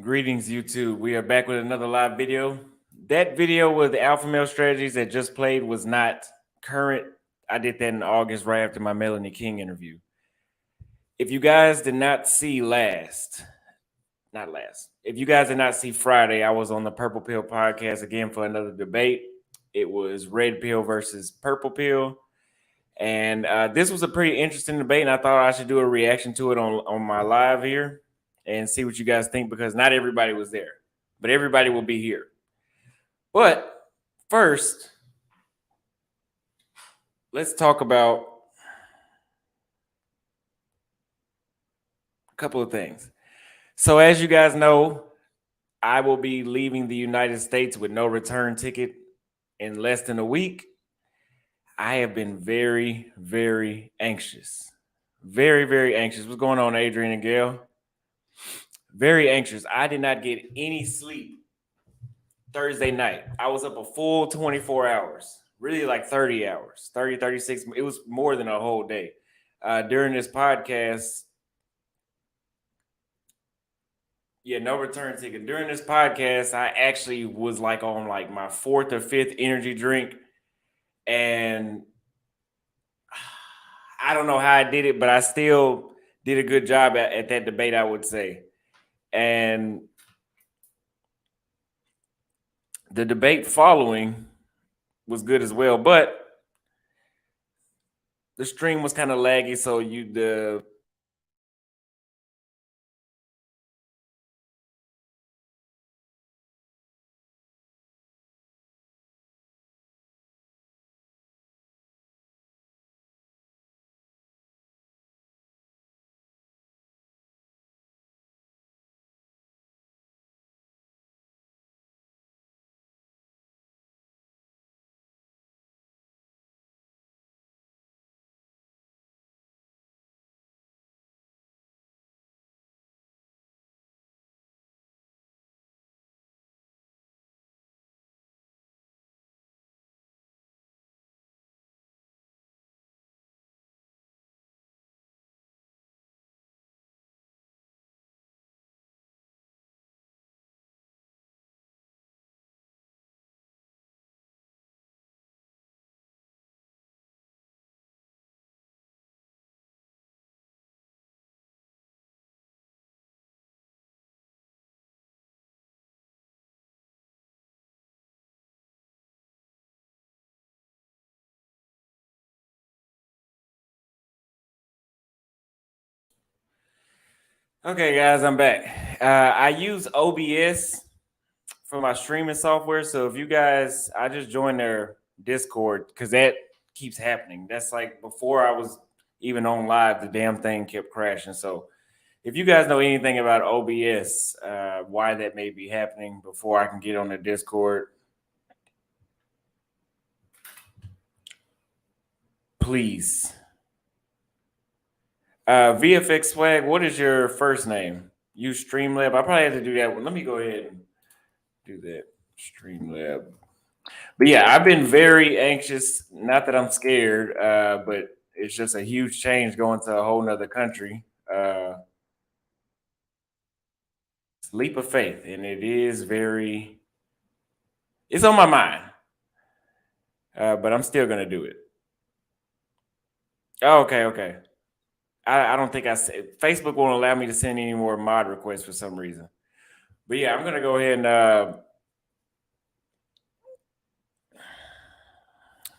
Greetings, YouTube. We are back with another live video. That video with the alpha male strategies that just played was not current. I did that in August, right after my Melanie King interview. If you guys did not see if you guys did not see Friday, I was on the Purple Pill podcast again for another debate. It was red pill versus purple pill. And this was a pretty interesting debate, and I thought I should do a reaction to it on my live here and see what you guys think, because not everybody was there, but everybody will be here. But first, let's talk about a couple of things. So as you guys know, I will be leaving the United States with no return ticket in less than a week. I have been very, very anxious. Very, very anxious. What's going on, Adrian and Gail? Very anxious. I did not get any sleep Thursday night. I was up a full 24 hours, really like 30 hours, 30, 36. It was more than a whole day. During this podcast, no return ticket. During this podcast, I actually was like on like my fourth or fifth energy drink. And I don't know how I did it, but I still did a good job at that debate, I would say. And the debate following was good as well, but the stream was kind of laggy, so Okay, guys, I'm back. I use OBS for my streaming software. So if you guys, I just joined their Discord because that keeps happening. That's like before I was even on live, the damn thing kept crashing. So if you guys know anything about OBS, why that may be happening before I can get on the Discord, please. VFX Swag, what is your first name? Use Streamlab. I probably have to do that one. Let me go ahead and do that. Streamlab. But yeah, I've been very anxious. Not that I'm scared, but it's just a huge change going to a whole nother country. Leap of faith, and it is it's on my mind. But I'm still gonna do it. Oh, okay. I don't think Facebook won't allow me to send any more mod requests for some reason. But yeah, I'm gonna go ahead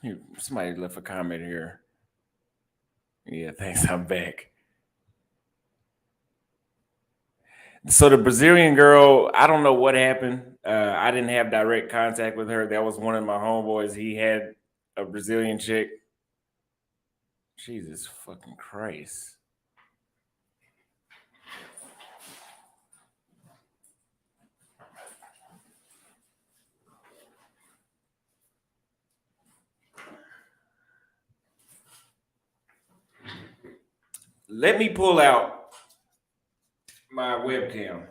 and somebody left a comment here. Yeah, thanks. I'm back. So the Brazilian girl, I don't know what happened. I didn't have direct contact with her. That was one of my homeboys. He had a Brazilian chick. Jesus fucking Christ. Let me pull out my webcam.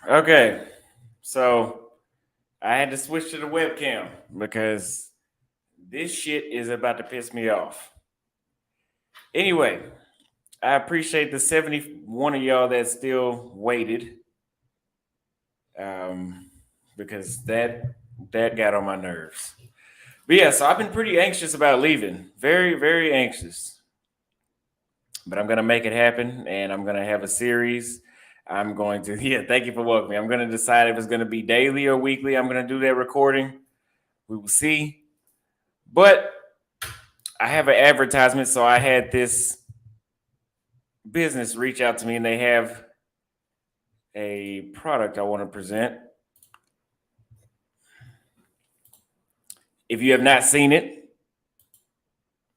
Okay, so I had to switch to the webcam because this shit is about to piss me off. Anyway, I appreciate the 71 of y'all that still waited. Because that got on my nerves. But yeah, so I've been pretty anxious about leaving. Very, very anxious. But I'm gonna make it happen, and I'm gonna have a series. I'm going to thank you for welcoming. I'm gonna decide if it's gonna be daily or weekly. I'm gonna do that recording. We will see. But I have an advertisement, so I had this business reach out to me, and they have a product I want to present. If you have not seen it,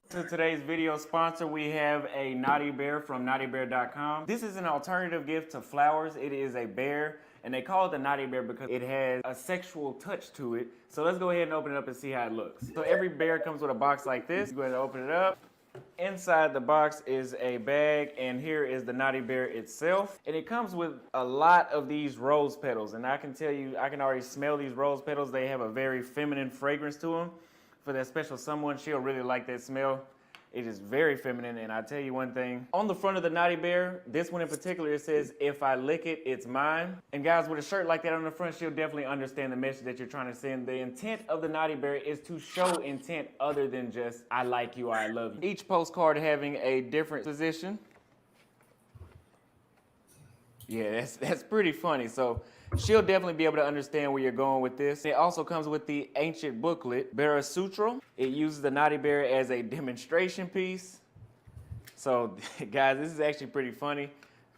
to today's video sponsor, we have a Naughty Bear from naughtybear.com. This is an alternative gift to flowers. It is a bear, and they call it the Naughty Bear because it has a sexual touch to it. So let's go ahead and open it up and see how it looks. So every bear comes with a box like this. Go ahead and open it up. Inside the box is a bag, and here is the Naughty Bear itself. And it comes with a lot of these rose petals, and I can tell you, I can already smell these rose petals. They have a very feminine fragrance to them. For that special someone, she'll really like that smell. It is very feminine, and I tell you one thing. On the front of the Naughty Bear, this one in particular, it says, "If I lick it, it's mine." And guys, with a shirt like that on the front, she'll definitely understand the message that you're trying to send. The intent of the Naughty Bear is to show intent other than just, "I like you" or "I love you." Each postcard having a different position. Yeah, that's pretty funny. So she'll definitely be able to understand where you're going with this. It also comes with the ancient booklet, Bear Sutra. It uses the Naughty Bear as a demonstration piece. So guys, this is actually pretty funny.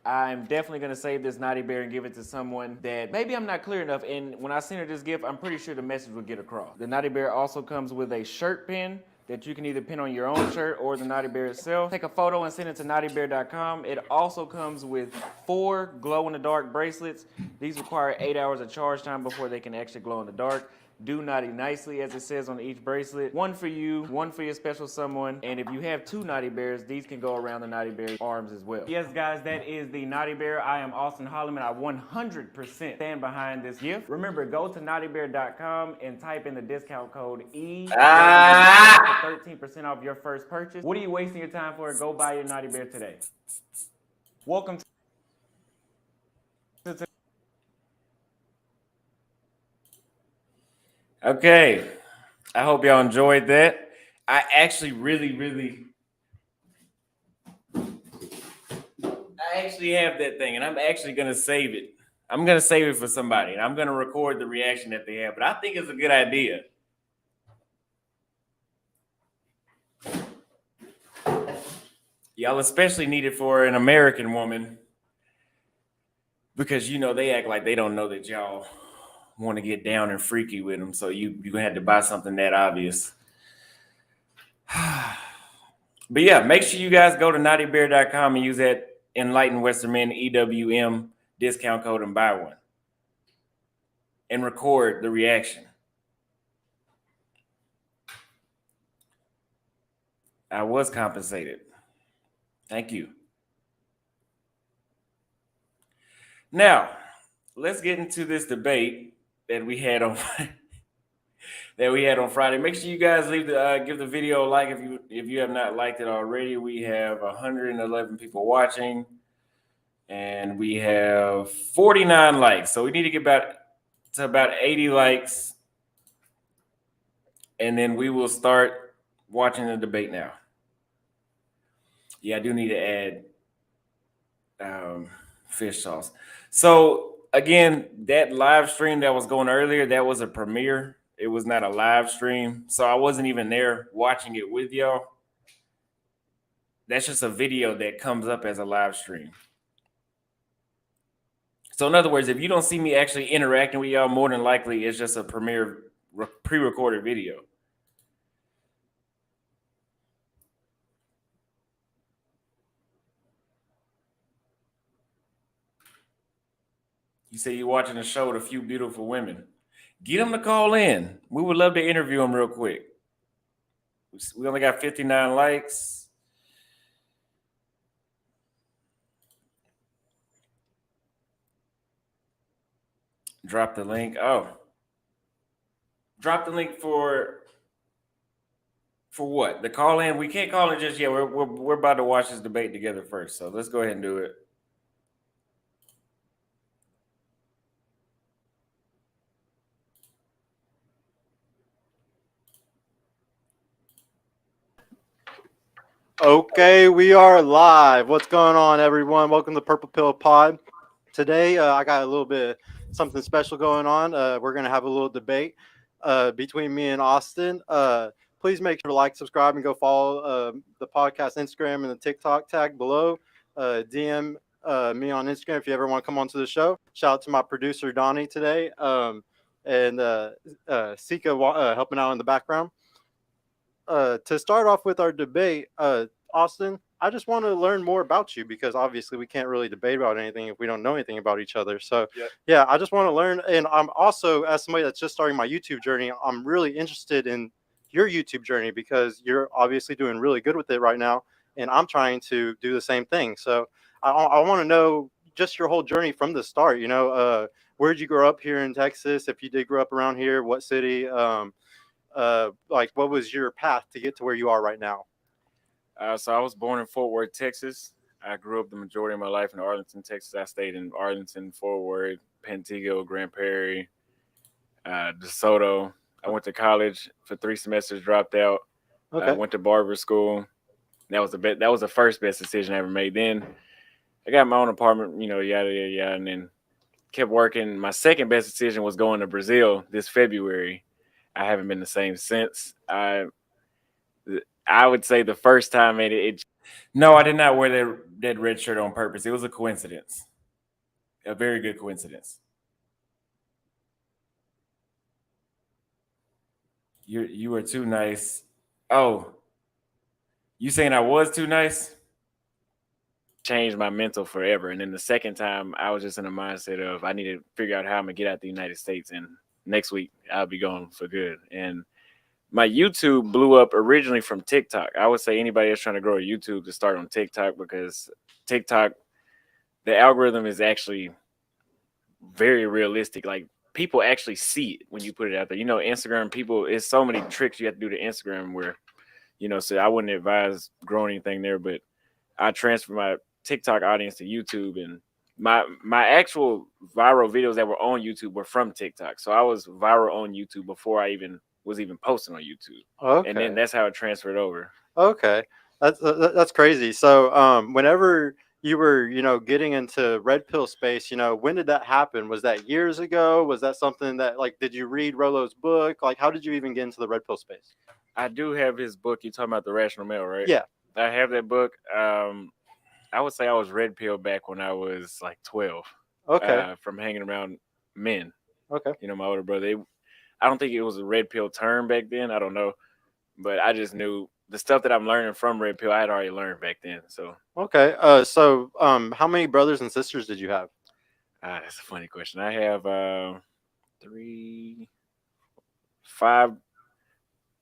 I'm definitely gonna save this Naughty Bear and give it to someone that maybe I'm not clear enough. And when I send her this gift, I'm pretty sure the message will get across. The Naughty Bear also comes with a shirt pin that you can either pin on your own shirt or the Naughty Bear itself. Take a photo and send it to naughtybear.com. It also comes with 4 glow-in-the-dark bracelets. These require 8 hours of charge time before they can actually glow in the dark. Do naughty nicely, as it says on each bracelet. 1 for you, 1 for your special someone. And if you have 2 Naughty Bears, these can go around the Naughty Bear's arms as well. Yes, guys, that is the Naughty Bear. I am Auston Holleman. I 100% stand behind this gift. Remember, go to naughtybear.com and type in the discount code E. For 13% off your first purchase. What are you wasting your time for? Go buy your Naughty Bear today. Welcome to Okay, I hope y'all enjoyed that. I actually I actually have that thing, and I'm actually gonna save it. I'm gonna save it for somebody, and I'm gonna record the reaction that they have. But I think it's a good idea. Y'all especially need it for an American woman because they act like they don't know that y'all want to get down and freaky with them. So you had to buy something that obvious. But yeah, make sure you guys go to naughtybear.com and use that Enlightened Western Men EWM discount code and buy one. And record the reaction. I was compensated. Thank you. Now, let's get into this debate that we had on Friday. Make sure you guys give the video a like if you have not liked it already. We have 111 people watching, and we have 49 likes. So we need to get to about 80 likes, and then we will start watching the debate now. Yeah, I do need to add fish sauce. So again, that live stream that was going earlier, that was a premiere. It was not a live stream. So I wasn't even there watching it with y'all. That's just a video that comes up as a live stream. So in other words, if you don't see me actually interacting with y'all, more than likely it's just a premiere pre-recorded video. You say you're watching a show with a few beautiful women. Get them to call in. We would love to interview them real quick. We only got 59 likes. Drop the link. Oh, drop the link for what? The call in? We can't call in just yet. We're about to watch this debate together first. So let's go ahead and do it. Okay, we are live. What's going on, everyone? Welcome to Purple Pill Pod. Today, I got a little bit something special going on. We're going to have a little debate between me and Auston. Please make sure to like, subscribe, and go follow the podcast Instagram and the TikTok tag below. DM me on Instagram if you ever want to come onto the show. Shout out to my producer, Donnie, today, and Sika helping out in the background. To start off with our debate, Auston, I just want to learn more about you because obviously we can't really debate about anything if we don't know anything about each other. So, yeah, I just want to learn. And I'm also, as somebody that's just starting my YouTube journey, I'm really interested in your YouTube journey because you're obviously doing really good with it right now. And I'm trying to do the same thing. So I want to know just your whole journey from the start. Where did you grow up here in Texas? If you did grow up around here, what city? What was your path to get to where you are right now? So I was born in Fort Worth, Texas. I grew up the majority of my life in Arlington, Texas. I stayed in Arlington, Fort Worth, Pantego, Grand Prairie, DeSoto. I went to college for 3 semesters, dropped out. Okay. I went to barber school. That was the first best decision I ever made. Then I got my own apartment, yada, yada, yada, and then kept working. My second best decision was going to Brazil this February. I haven't been the same since. I would say the first time it. No, I did not wear that red shirt on purpose. It was a coincidence, a very good coincidence. You were too nice. Oh, you saying I was too nice? Changed my mental forever. And then the second time, I was just in a mindset of I need to figure out how I'm gonna get out the United States, and next week I'll be gone for good. And my YouTube blew up originally from TikTok. I would say anybody that's trying to grow a YouTube to start on TikTok because TikTok, the algorithm is actually very realistic. Like people actually see it when you put it out there. Instagram people, it's so many tricks you have to do to Instagram where, so I wouldn't advise growing anything there, but I transferred my TikTok audience to YouTube, and my actual viral videos that were on YouTube were from TikTok. So I was viral on YouTube before I was even posting on YouTube. Okay. And then that's how it transferred over. Okay. That's crazy. So whenever you were, getting into red pill space, when did that happen? Was that years ago? Was that something that did you read Rollo's book? How did you even get into the red pill space? I do have his book. You're talking about The Rational Male, right? Yeah. I have that book. I would say I was red pill back when I was like 12. Okay. From hanging around men. Okay. My older brother. I don't think it was a red pill term back then. I don't know. But I just knew the stuff that I'm learning from red pill, I had already learned back then. So okay. How many brothers and sisters did you have? That's a funny question. I have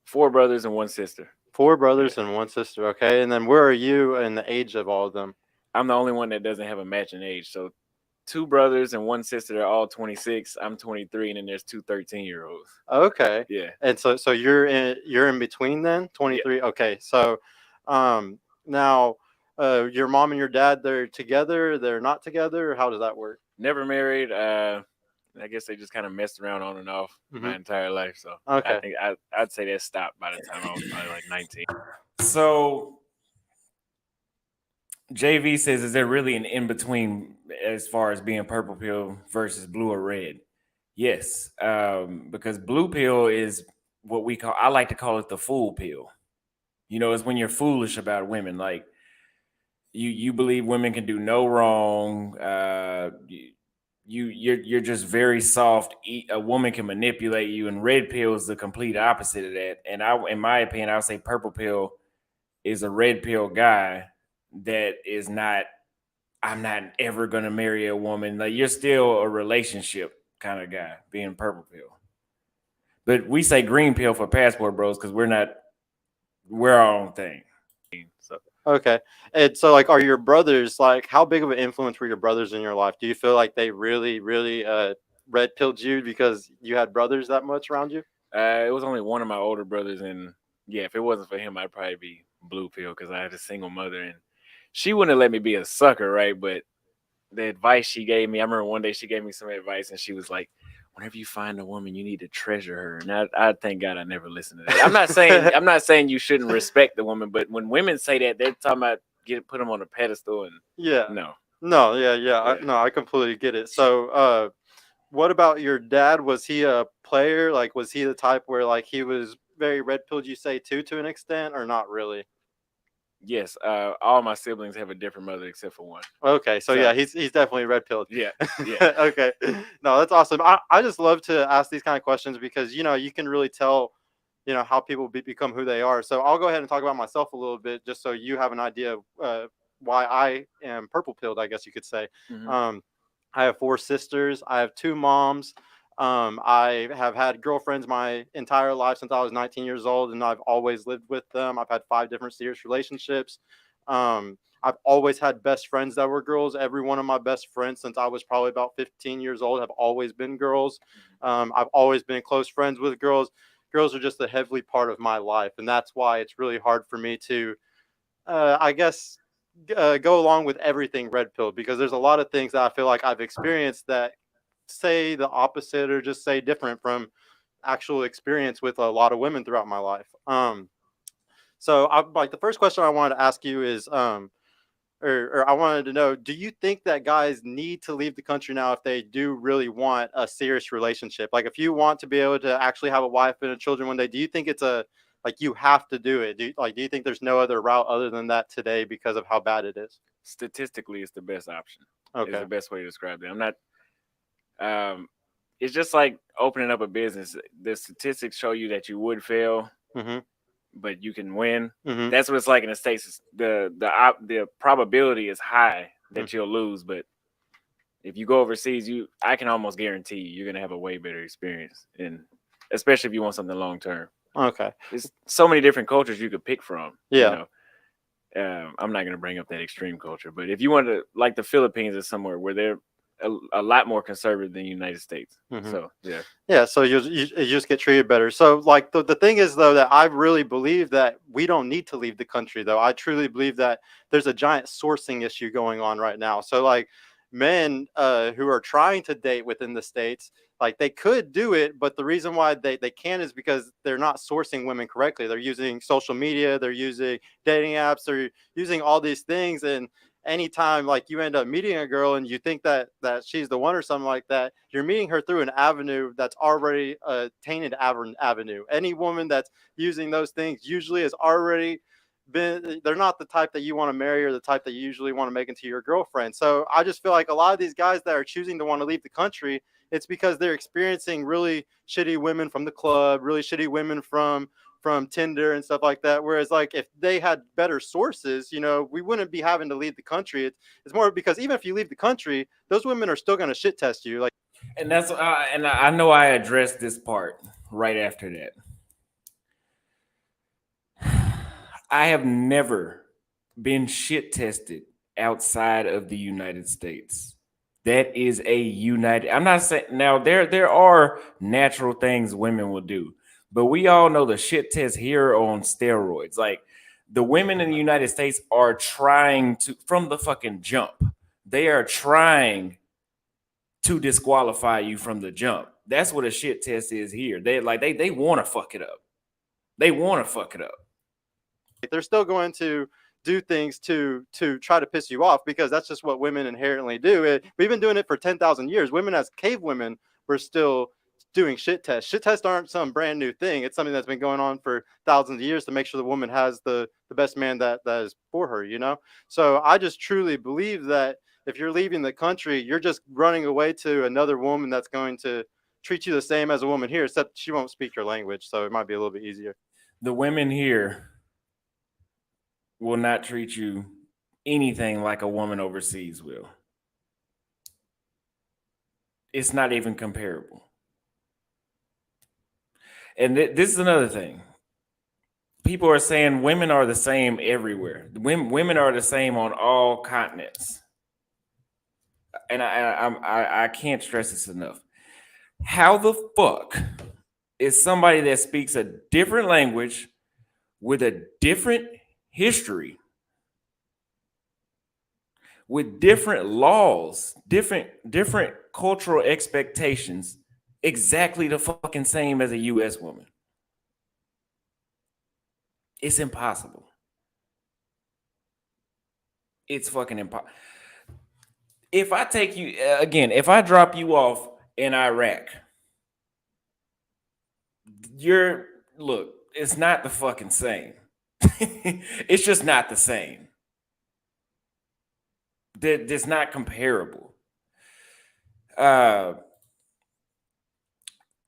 4 brothers and 1 sister. 4 brothers and 1 sister. Okay. And then where are you in the age of all of them? I'm the only one that doesn't have a matching age. So 2 brothers and 1 sister, they're all 26. I'm 23, and then there's 2 13-year-olds. Okay. Yeah. And so you're in between then? 23. Yeah. Okay. So now your mom and your dad, they're together, they're not together, how does that work? Never married. I guess they just kind of messed around on and off my entire life. So okay. I think I'd say that stopped by the time I was probably like 19. So JV says, is there really an in-between as far as being purple pill versus blue or red? Yes, because blue pill is what I like to call it the fool pill. It's when you're foolish about women. Like you believe women can do no wrong. You're just very soft. A woman can manipulate you, and red pill is the complete opposite of that. And in my opinion, I would say purple pill is a red pill guy that is not. I'm not ever gonna marry a woman. Like you're still a relationship kind of guy, being purple pill. But we say green pill for passport bros because we're our own thing. So. Okay. And so are your brothers, how big of an influence were your brothers in your life? Do you feel like they really, really red pilled you because you had brothers that much around you? It was only one of my older brothers, and yeah, if it wasn't for him, I'd probably be blue pill because I had a single mother, and she wouldn't have let me be a sucker, right? But the advice she gave me, I remember one day she gave me some advice, and she was like, "Whenever you find a woman, you need to treasure her." And I thank God I never listened to that. I'm not saying you shouldn't respect the woman, but when women say that, they're talking about put them on a pedestal, and Yeah. no, No, yeah. yeah. No, I completely get it. So, what about your dad? Was he a player? Like, was he the type where like he was very red pilled? You say too, to an extent, or not really? Yes, all my siblings have a different mother except for one. Okay, so So yeah, he's definitely red pilled. yeah, yeah. Okay, no, that's awesome. I just love to ask these kind of questions because you can really tell how people become who they are. So I'll go ahead and talk about myself a little bit just so you have an idea of why I am purple pilled, I guess you could say. Mm-hmm. Um, I have 4 sisters. I have 2 moms. I have had girlfriends my entire life since I was 19 years old, and I've always lived with them. I've had 5 different serious relationships. I've always had best friends that were girls. Every one of my best friends since I was probably about 15 years old have always been girls. I've always been close friends with girls. Girls are just a heavily part of my life, and that's why it's really hard for me to, I guess, go along with everything red pill because there's a lot of things that I feel like I've experienced that say the opposite or just say different from actual experience with a lot of women throughout my life. So I like the first question I wanted to ask you is, or I wanted to know, do you think that guys need to leave the country now if they do really want a serious relationship? Like if you want to be able to actually have a wife and a children one day, do you think it's a like you have to do it? Do you think there's no other route other than that today because of how bad it is? Statistically, it's the best option. Is Okay. the best way to describe it. I'm not. Um, it's just like opening up a business. The statistics show you that you would fail, Mhm. but you can win. Mhm. That's what it's like in the states. The probability is high Mhm. that you'll lose, but if you go overseas, I can almost guarantee you're gonna have a way better experience, and especially if you want something long term. Okay. There's so many different cultures you could pick from. Yeah. I'm not gonna bring up that extreme culture, but if you want to, like the Philippines is somewhere where they're a lot more conservative than the United States. Mhm. So yeah. Yeah, so you just get treated better. So like the thing is though that I really believe that we don't need to leave the country though. I truly believe that there's a giant sourcing issue going on right now. So like men who are trying to date within the states, like they could do it, but the reason why they can't is because they're not sourcing women correctly. They're using social media, they're using dating apps, they're using all these things, and anytime like you end up meeting a girl and you think that she's the one or something like that, you're meeting her through an avenue that's already a tainted avenue. Any woman that's using those things usually has already they're not the type that you want to marry or the type that you usually want to make into your girlfriend. So I just feel like a lot of these guys that are choosing to want to leave the country, it's because they're experiencing really shitty women from the club, really shitty women from Tinder and stuff like that. Whereas like if they had better sources, we wouldn't be having to leave the country. It's more because even if you leave the country, those women are still going to shit test you. Like, And that's and I know I addressed this part right after that. I have never been shit tested outside of the United States. That is a united. I'm not saying now there are natural things women will do, but we all know the shit test here on steroids. Like the women in the United States are trying to from the fucking jump. They are trying to disqualify you from the jump. That's what a shit test is here. They want to fuck it up. They want to fuck it up. they're still going to do things to try to piss you off because that's just what women inherently do. We've been doing it for 10,000 years. Women as cave women were still doing shit tests. Shit tests aren't some brand new thing. It's something that's been going on for thousands of years to make sure the woman has the best man that is for her. So I just truly believe that if you're leaving the country, you're just running away to another woman that's going to treat you the same as a woman here, except she won't speak your language, so it might be a little bit easier. The women here will not treat you anything like a woman overseas will. It's not even comparable. And this is another thing. People are saying women are the same everywhere. Women are the same on all continents. And I can't stress this enough. How the fuck is somebody that speaks a different language with a different history, with different laws, different cultural expectations, exactly the fucking same as a US woman? It's impossible. It's fucking impossible. If I take you again, if I drop you off in Iraq, you're look, it's not the fucking same. It's just not the same. That's not comparable.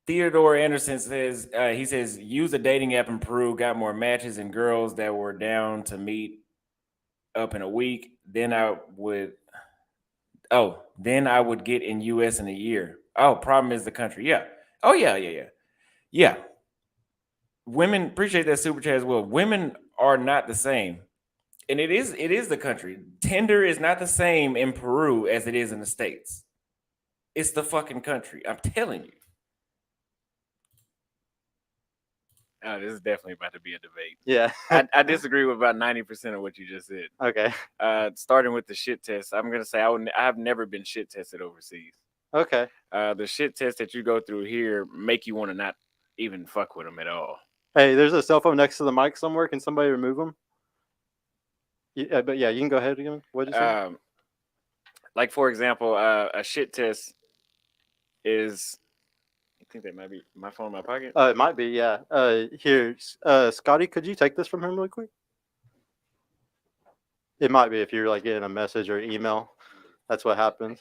Theodore Anderson says he says use a dating app in Peru, got more matches and girls that were down to meet up in a week. Then I would get in US in a year. Oh, problem is the country. Yeah. Oh yeah. Yeah. Women appreciate that super chat as well. Women are not the same. And it is the country. Tinder is not the same in Peru as it is in the States. It's the fucking country. I'm telling you. Oh, this is definitely about to be a debate. Yeah. I disagree with about 90% of what you just said. Okay. Starting with the shit test, I'm gonna say I've never been shit tested overseas. Okay. The shit test that you go through here make you want to not even fuck with them at all. Hey, there's a cell phone next to the mic somewhere. Can somebody remove them? Yeah, but yeah, you can go ahead again. What did you say? Like for example, a shit test is. I think that might be my phone in my pocket. It might be, yeah. Here, Scotty, could you take this from him really quick? It might be if you're like getting a message or email. That's what happens.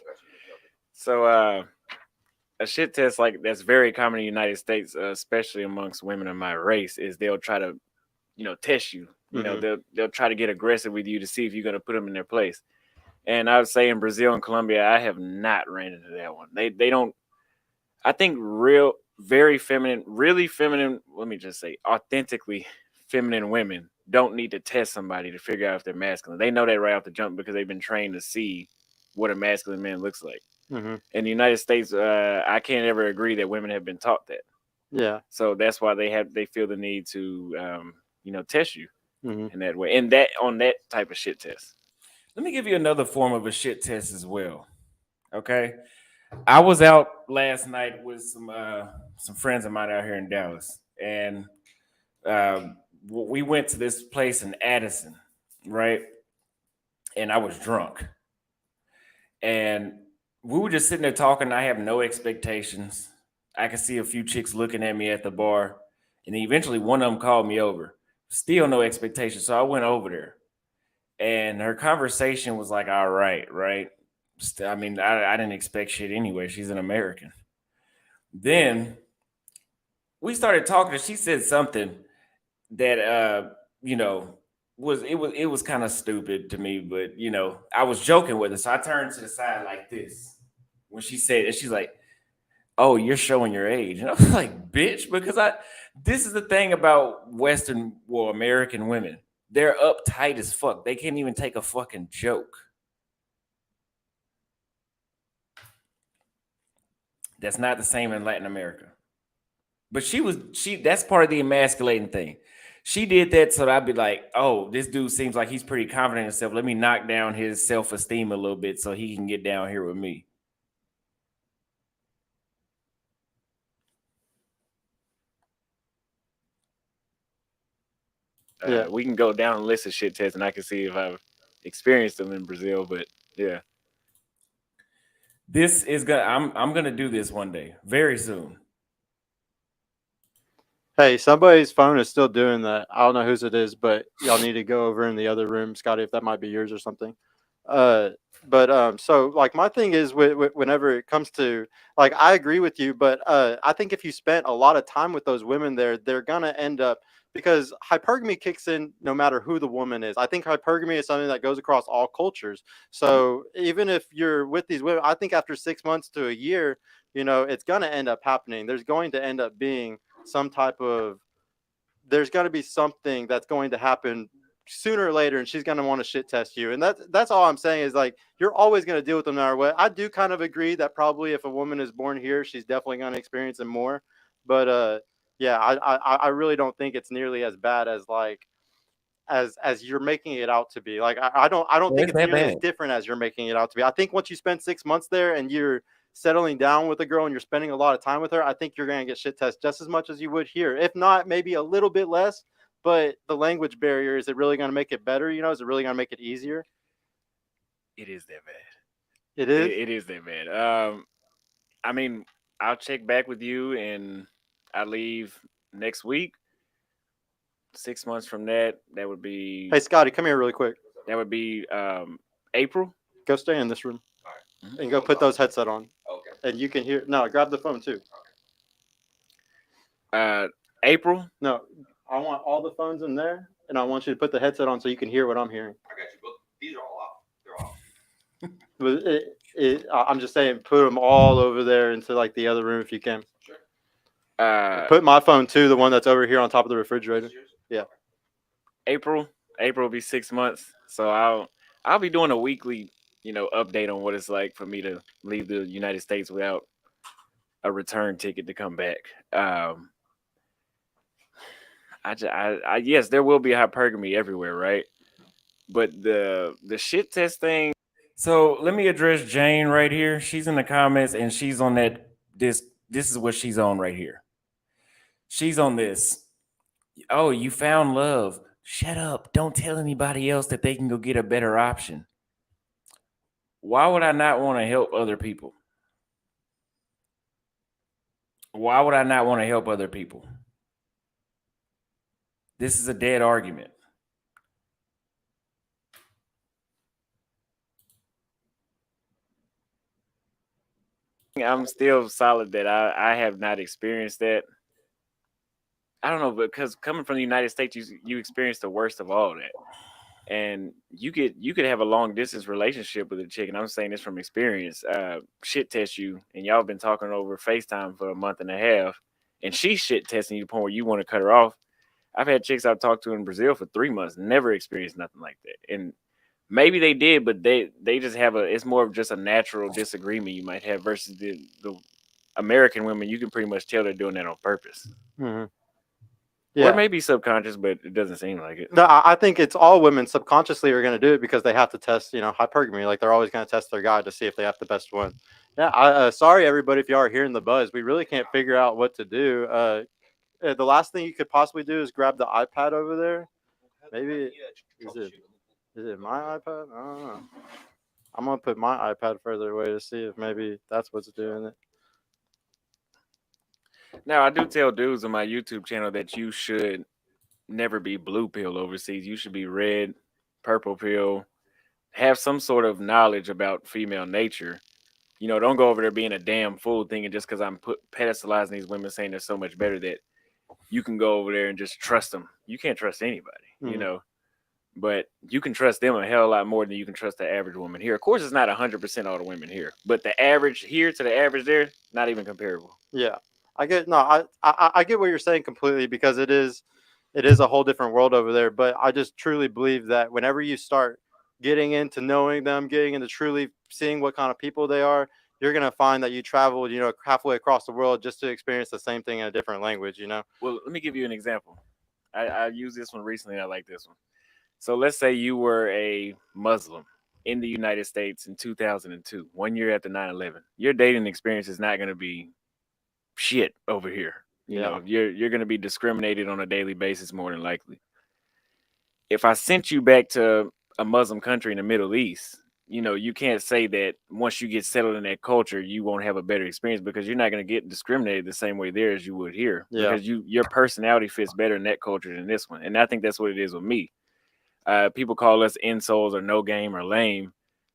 So, a shit test like that's very common in the United States, especially amongst women of my race, is they'll try to, test you. You know, they'll try to get aggressive with you to see if you're going to put them in their place. And I would say in Brazil and Colombia, I have not ran into that one. They don't. I think very feminine, really feminine. Let me just say, authentically feminine women don't need to test somebody to figure out if they're masculine. They know that right off the jump because they've been trained to see what a masculine man looks like. Mm-hmm. In the United States, I can't ever agree that women have been taught that. Yeah. So that's why they feel the need to test you Mm-hmm. in that way, and that on that type of shit test. Let me give you another form of a shit test as well. Okay, I was out last night with some friends of mine out here in Dallas, and we went to this place in Addison, right? And I was drunk, and we were just sitting there talking. I have no expectations. I could see a few chicks looking at me at the bar, and then eventually one of them called me over. Still no expectations, so I went over there, and her conversation was like, "All right, right." I mean, I didn't expect shit anyway. She's an American. Then we started talking, and she said something that was kind of stupid to me, but I was joking with her, so I turned to the side like this when she said it. She's like, "Oh, you're showing your age," and I was like, "Bitch," because this is the thing about American women. They're uptight as fuck. They can't even take a fucking joke. That's not the same in Latin America. But that's part of the emasculating thing. She did that so that I'd be like, oh, this dude seems like he's pretty confident in himself. Let me knock down his self-esteem a little bit so he can get down here with me. Yeah. We can go down a list of shit tests and I can see if I've experienced them in Brazil, but yeah. This is I'm gonna do this one day, very soon. Hey, somebody's phone is still doing that. I don't know whose it is, but y'all need to go over in the other room, Scotty, if that might be yours or something. So like my thing is whenever it comes to like I agree with you, but I think if you spent a lot of time with those women there, they're gonna end up because hypergamy kicks in no matter who the woman is. I think hypergamy is something that goes across all cultures. So even if you're with these women, I think after 6 months to a year, it's gonna end up happening. There's going to end up being some type of there's going to be something that's going to happen sooner or later, and she's gonna want to shit test you. And that's all I'm saying is like you're always gonna deal with them no matter what. I do kind of agree that probably if a woman is born here, she's definitely gonna experience it more. But yeah, I really don't think it's nearly as bad as like as you're making it out to be. Like I don't Well, think it's it's that nearly as bad. different as you're making it out to be. I think once you spend 6 months there and you're settling down with a girl and you're spending a lot of time with her, I think you're gonna get shit tested just as much as you would here. If not, maybe a little bit less. But the language barrier, is it really gonna make it better? Is it really gonna make it easier? It is that bad. It is. It is that bad. I mean, I'll check back with you, and I leave next week. 6 months from that, that would be Hey Scotty, come here really quick. that would be April. Go stay in this room Mhm. and go put those headset on. Okay. And you can hear. No, grab the phone too. April. No, I want all the phones in there, and I want you to put the headset on so you can hear what I'm hearing. I got you. But these are all off. They're off. But I'm just saying, put them all over there into like the other room if you can. Sure. Put my phone too, the one that's over here on top of the refrigerator. Yeah. April will be 6 months. So I'll be doing a weekly, update on what it's like for me to leave the United States without a return ticket to come back. Yes, there will be hypergamy everywhere, right? But the shit test thing. So let me address Jane right here. She's in the comments and she's on that. This is what she's on right here. She's on this. Oh, you found love. Shut up. Don't tell anybody else that they can go get a better option. Why would I not want to help other people? Why would I not want to help other people? This is a dead argument. I'm still solid that I have not experienced that. I don't know, because coming from the United States, you experience the worst of all that. And you could have a long distance relationship with a chick, and I'm saying this from experience. Shit test you, and y'all been talking over FaceTime for a month and a half, and she's shit testing you to the point where you want to cut her off. I've had chicks I've talked to in Brazil for 3 months, never experienced nothing like that. And maybe they did, but they just have it's more of just a natural disagreement you might have versus the American women. You can pretty much tell they're doing that on purpose. Mm-hmm. Yeah. Or it may be subconscious, but it doesn't seem like it. No, I think it's all women subconsciously are going to do it because they have to test, hypergamy. Like they're always going to test their guy to see if they have the best one. Yeah, sorry everybody if you are hearing the buzz. We really can't figure out what to do. The last thing you could possibly do is grab the iPad over there. Maybe is it my iPad? I don't know. I'm gonna put my iPad further away to see if maybe that's what's doing it. Now, I do tell dudes on my YouTube channel that you should never be blue pill overseas. You should be red, purple pill, have some sort of knowledge about female nature. Don't go over there being a damn fool thinking just because I'm pedestalizing these women saying they're so much better that you can go over there and just trust them. You can't trust anybody, but you can trust them a hell of a lot more than you can trust the average woman here. Of course, it's not 100% all the women here, but the average here to the average there, not even comparable. Yeah. I get what you're saying completely because it is a whole different world over there. But I just truly believe that whenever you start getting into knowing them, getting into truly seeing what kind of people they are, you're gonna find that you traveled, halfway across the world just to experience the same thing in a different language. Well, let me give you an example. I used this one recently. And I like this one. So let's say you were a Muslim in the United States in 2002, 1 year after 9/11. Your dating experience is not going to be shit over here. You're going to be discriminated on a daily basis more than likely. If I sent you back to a Muslim country in the Middle East, you can't say that once you get settled in that culture, you won't have a better experience because you're not going to get discriminated the same way there as you would here. Yeah. Because your personality fits better in that culture than this one. And I think that's what it is with me. People call us insoles or no game or lame.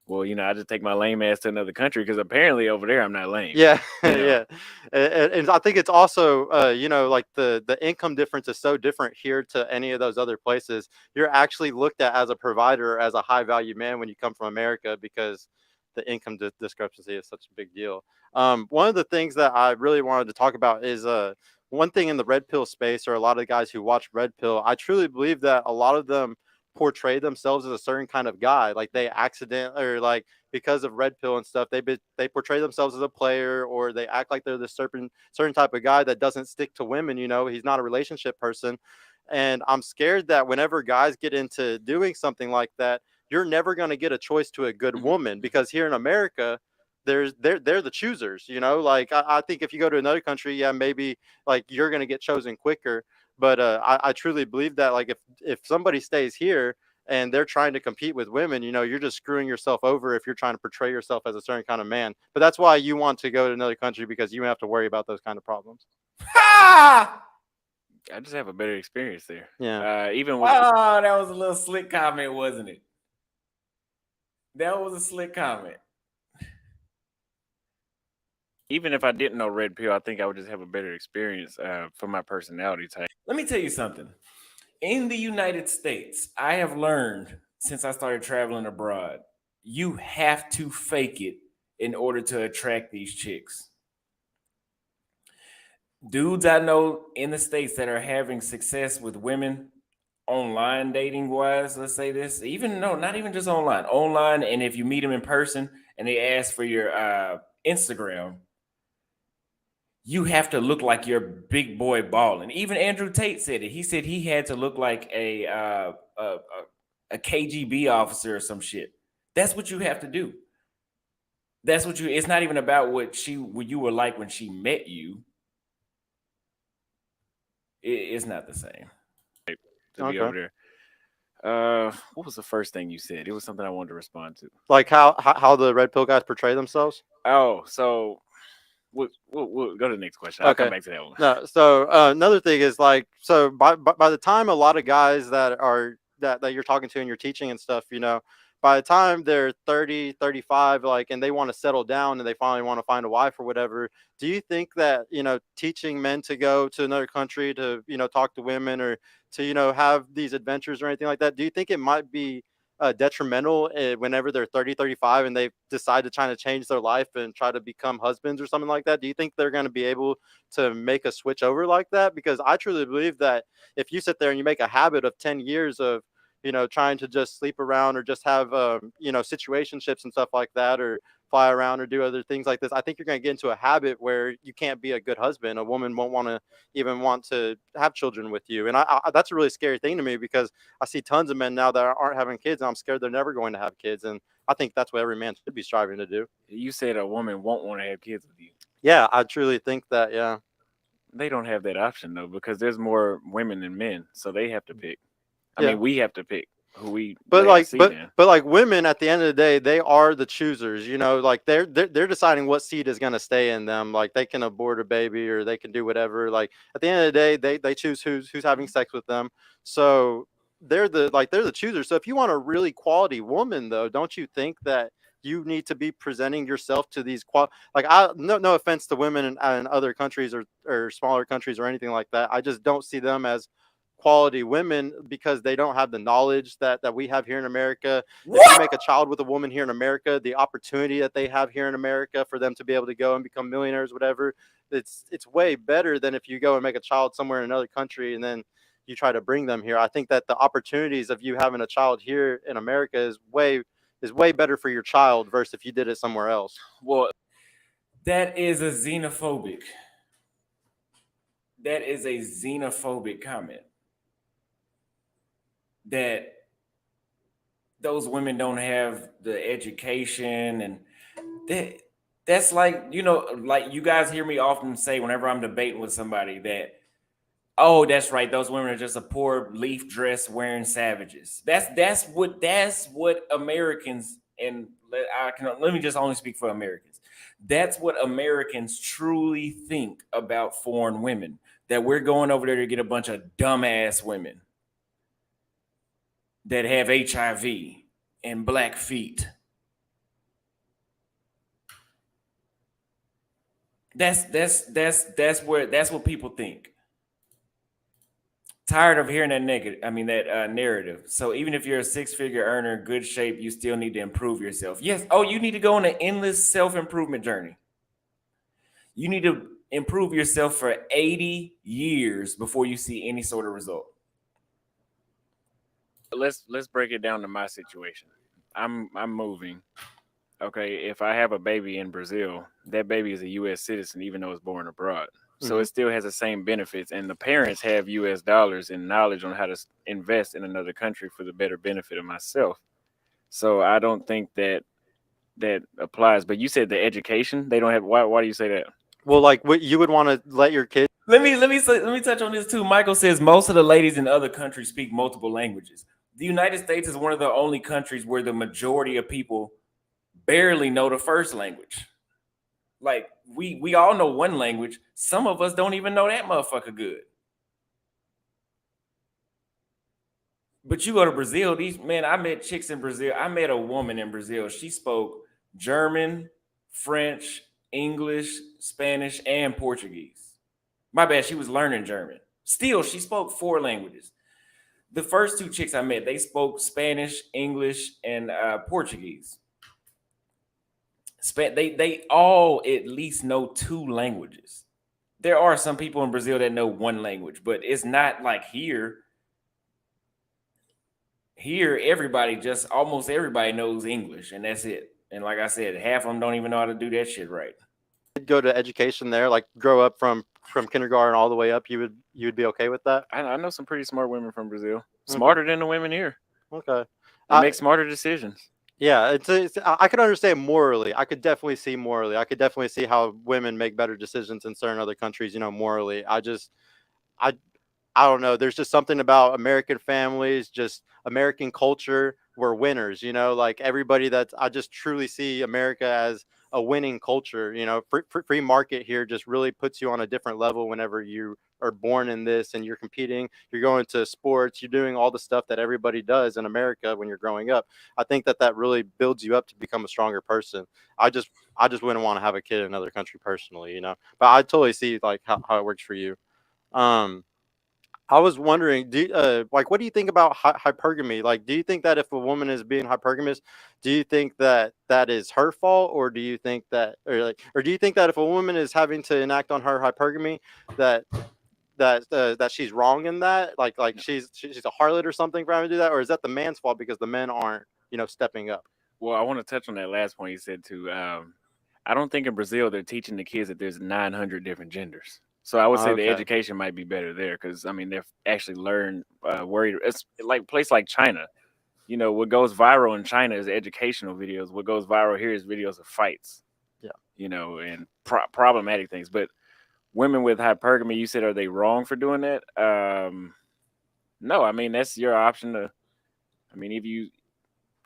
Well, I just take my lame ass to another country because apparently over there I'm not lame. Yeah, yeah. And I think it's also, like the income difference is so different here to any of those other places. You're actually looked at as a provider, as a high value man when you come from America because the income discrepancy is such a big deal. One of the things that I really wanted to talk about is one thing in the red pill space, or a lot of the guys who watch red pill. I truly believe that a lot of them portray themselves as a certain kind of guy. Like they accident or like because of red pill and stuff, they portray themselves as a player, or they act like they're this certain type of guy that doesn't stick to women. You know, he's not a relationship person. And I'm scared that whenever guys get into doing something like that, you're never going to get a choice to a good woman, because here in America, they're the choosers. You know, like I think if you go to another country, yeah, maybe like you're going to get chosen quicker. But I truly believe that like if somebody stays here and they're trying to compete with women, you know, you're just screwing yourself over if you're trying to portray yourself as a certain kind of man. But that's why you want to go to another country, because you have to worry about those kind of problems. Ha! I just have a better experience there. Yeah. Even with Oh, that was a little slick comment, wasn't it? That was a slick comment. even if I didn't know red pill, I think I would just have a better experience for my personality type. Let me tell you something. In the United States, I have learned since I started traveling abroad, you have to fake it in order to attract these chicks. Dudes I know in the States that are having success with women online dating wise, let's say this, even no, not even just online, and if you meet them in person and they ask for your Instagram, you have to look like you're big boy balling. Even Andrew Tate said it. He said he had to look like a KGB officer or some shit. That's what you have to do. That's what you. It's not even about what you were like when she met you. It's not the same. To be over there. What was the first thing you said? It was something I wanted to respond to. Like how the red pill guys portray themselves. Oh, so we'll go to the next question. I'll come back to that one. No, so another thing is like, so by the time a lot of guys that you're talking to and you're teaching and stuff, you know, by the time they're 30, 35, like, and they want to settle down and they finally want to find a wife or whatever, do you think that, you know, teaching men to go to another country to, you know, talk to women or to, you know, have these adventures or anything like that, do you think it might be detrimental whenever they're 30, 35 and they decide to try to change their life and try to become husbands or something like that? Do you think they're going to be able to make a switch over like that? Because I truly believe that if you sit there and you make a habit of 10 years of, you know, trying to just sleep around or just have, you know, situationships and stuff like that, or fly around or do other things like this, I think you're going to get into a habit where you can't be a good husband. A woman won't want to have children with you. And I that's a really scary thing to me, because I see tons of men now that aren't having kids, and I'm scared they're never going to have kids. And I think that's what every man should be striving to do. You said a woman won't want to have kids with you. Yeah, I truly think that. Yeah. They don't have that option though, because there's more women than men, so they have to pick. I Yeah. mean, we have to pick who we. But let like, then. but like women at the end of the day, they are the choosers. You know, like they're deciding what seed is going to stay in them. Like they can abort a baby or they can do whatever. Like at the end of the day, they choose who's having sex with them. So they're the choosers. So if you want a really quality woman, though, don't you think that you need to be presenting yourself to these no offense to women in other countries or smaller countries or anything like that. I just don't see them as quality women because they don't have the knowledge that we have here in America. If you make a child with a woman here in America, the opportunity that they have here in America for them to be able to go and become millionaires, whatever, it's way better than if you go and make a child somewhere in another country and then you try to bring them here. I think that the opportunities of you having a child here in America is way better for your child versus if you did it somewhere else. Well, that is a xenophobic comment. That those women don't have the education, and that's like, you know, like you guys hear me often say whenever I'm debating with somebody that, oh, that's right, those women are just a poor leaf dress wearing savages. That's what Americans, and let me just only speak for Americans. That's what Americans truly think about foreign women, that we're going over there to get a bunch of dumbass women that have HIV and black feet. That's what people think. Tired of hearing that narrative. So even if you're a six-figure earner, good shape, you still need to improve yourself. Yes. Oh, you need to go on an endless self-improvement journey. You need to improve yourself for 80 years before you see any sort of result. let's break it down to my situation. I'm moving. Okay, if I have a baby in Brazil, that baby is a U.S. citizen, even though it's born abroad. So Mhm. it still has the same benefits, and the parents have U.S. dollars and knowledge on how to invest in another country for the better benefit of myself. So I don't think that applies. But you said the education they don't have. Why do you say that? Well, like what you would want to let your kid. Let me touch on this too. Michael says most of the ladies in other countries speak multiple languages. The United States is one of the only countries where the majority of people barely know the first language. Like we all know one language. Some of us don't even know that motherfucker good. But you go to Brazil, I met chicks in Brazil. I met a woman in Brazil. She spoke German, French, English, Spanish, and Portuguese. My bad, she was learning German. Still, she spoke 4 languages. The first 2 chicks I met, they spoke Spanish, English, and Portuguese. They all at least know 2 languages. There are some people in Brazil that know 1 language, but it's not like here. Here, almost everybody knows English, and that's it. And like I said, half of them don't even know how to do that shit right. Go to education there, like grow up from kindergarten all the way up, you'd be okay with that? I know some pretty smart women from Brazil, Mhm. smarter than the women here. Okay. They make smarter decisions. Yeah, I could understand morally. I could definitely see morally. I could definitely see how women make better decisions in certain other countries, morally. I I don't know. There's just something about American families, just American culture. We're winners, like everybody I just truly see America as a winning culture. Free market here just really puts you on a different level whenever you are born in this and you're competing, you're going to sports, you're doing all the stuff that everybody does in America when you're growing up. I think that really builds you up to become a stronger person. I just wouldn't want to have a kid in another country personally, but I totally see like how it works for you. Um, I was wondering, what do you think about hypergamy? Like, do you think that if a woman is being hypergamous, do you think that that is her fault, or do you think or do you think that if a woman is having to enact on her hypergamy, that that she's wrong in that, like she's a harlot or something for having to do that, or is that the man's fault because the men aren't, stepping up? Well, I want to touch on that last point you said too. I don't think in Brazil they're teaching the kids that there's 900 different genders. So I would say the Okay. education might be better there because I mean they've actually learned worried. It's like a place like China. What goes viral in China is educational videos. What goes viral here is videos of fights. Yeah. And problematic things. But women with hypergamy, you said, are they wrong for doing that? No, I mean that's your option to. I mean,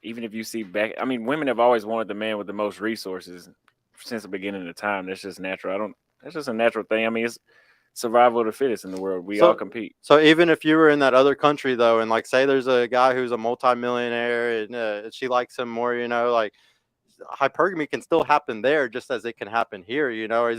even if you see back, I mean, women have always wanted the man with the most resources since the beginning of time. That's just natural. That's just a natural thing. I mean, it's survival of the fittest in the world. We all compete. So even if you were in that other country though, and like say there's a guy who's a multimillionaire and she likes him more, like hypergamy can still happen there just as it can happen here. Are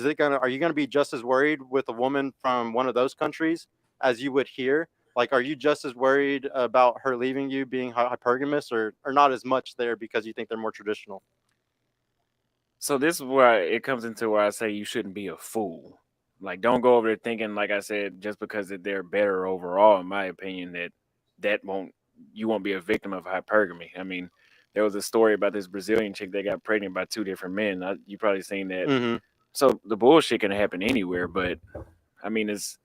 you gonna be just as worried with a woman from one of those countries as you would here? Like, are you just as worried about her leaving you being hypergamous, or not as much there because you think they're more traditional? So this is where it comes into where I say you shouldn't be a fool. Like, don't go over there thinking, like I said, just because that they're better overall, in my opinion, you won't be a victim of hypergamy. I mean, there was a story about this Brazilian chick that got pregnant by 2 different men. You probably seen that. Mm-hmm. So the bullshit can happen anywhere, but I mean, it's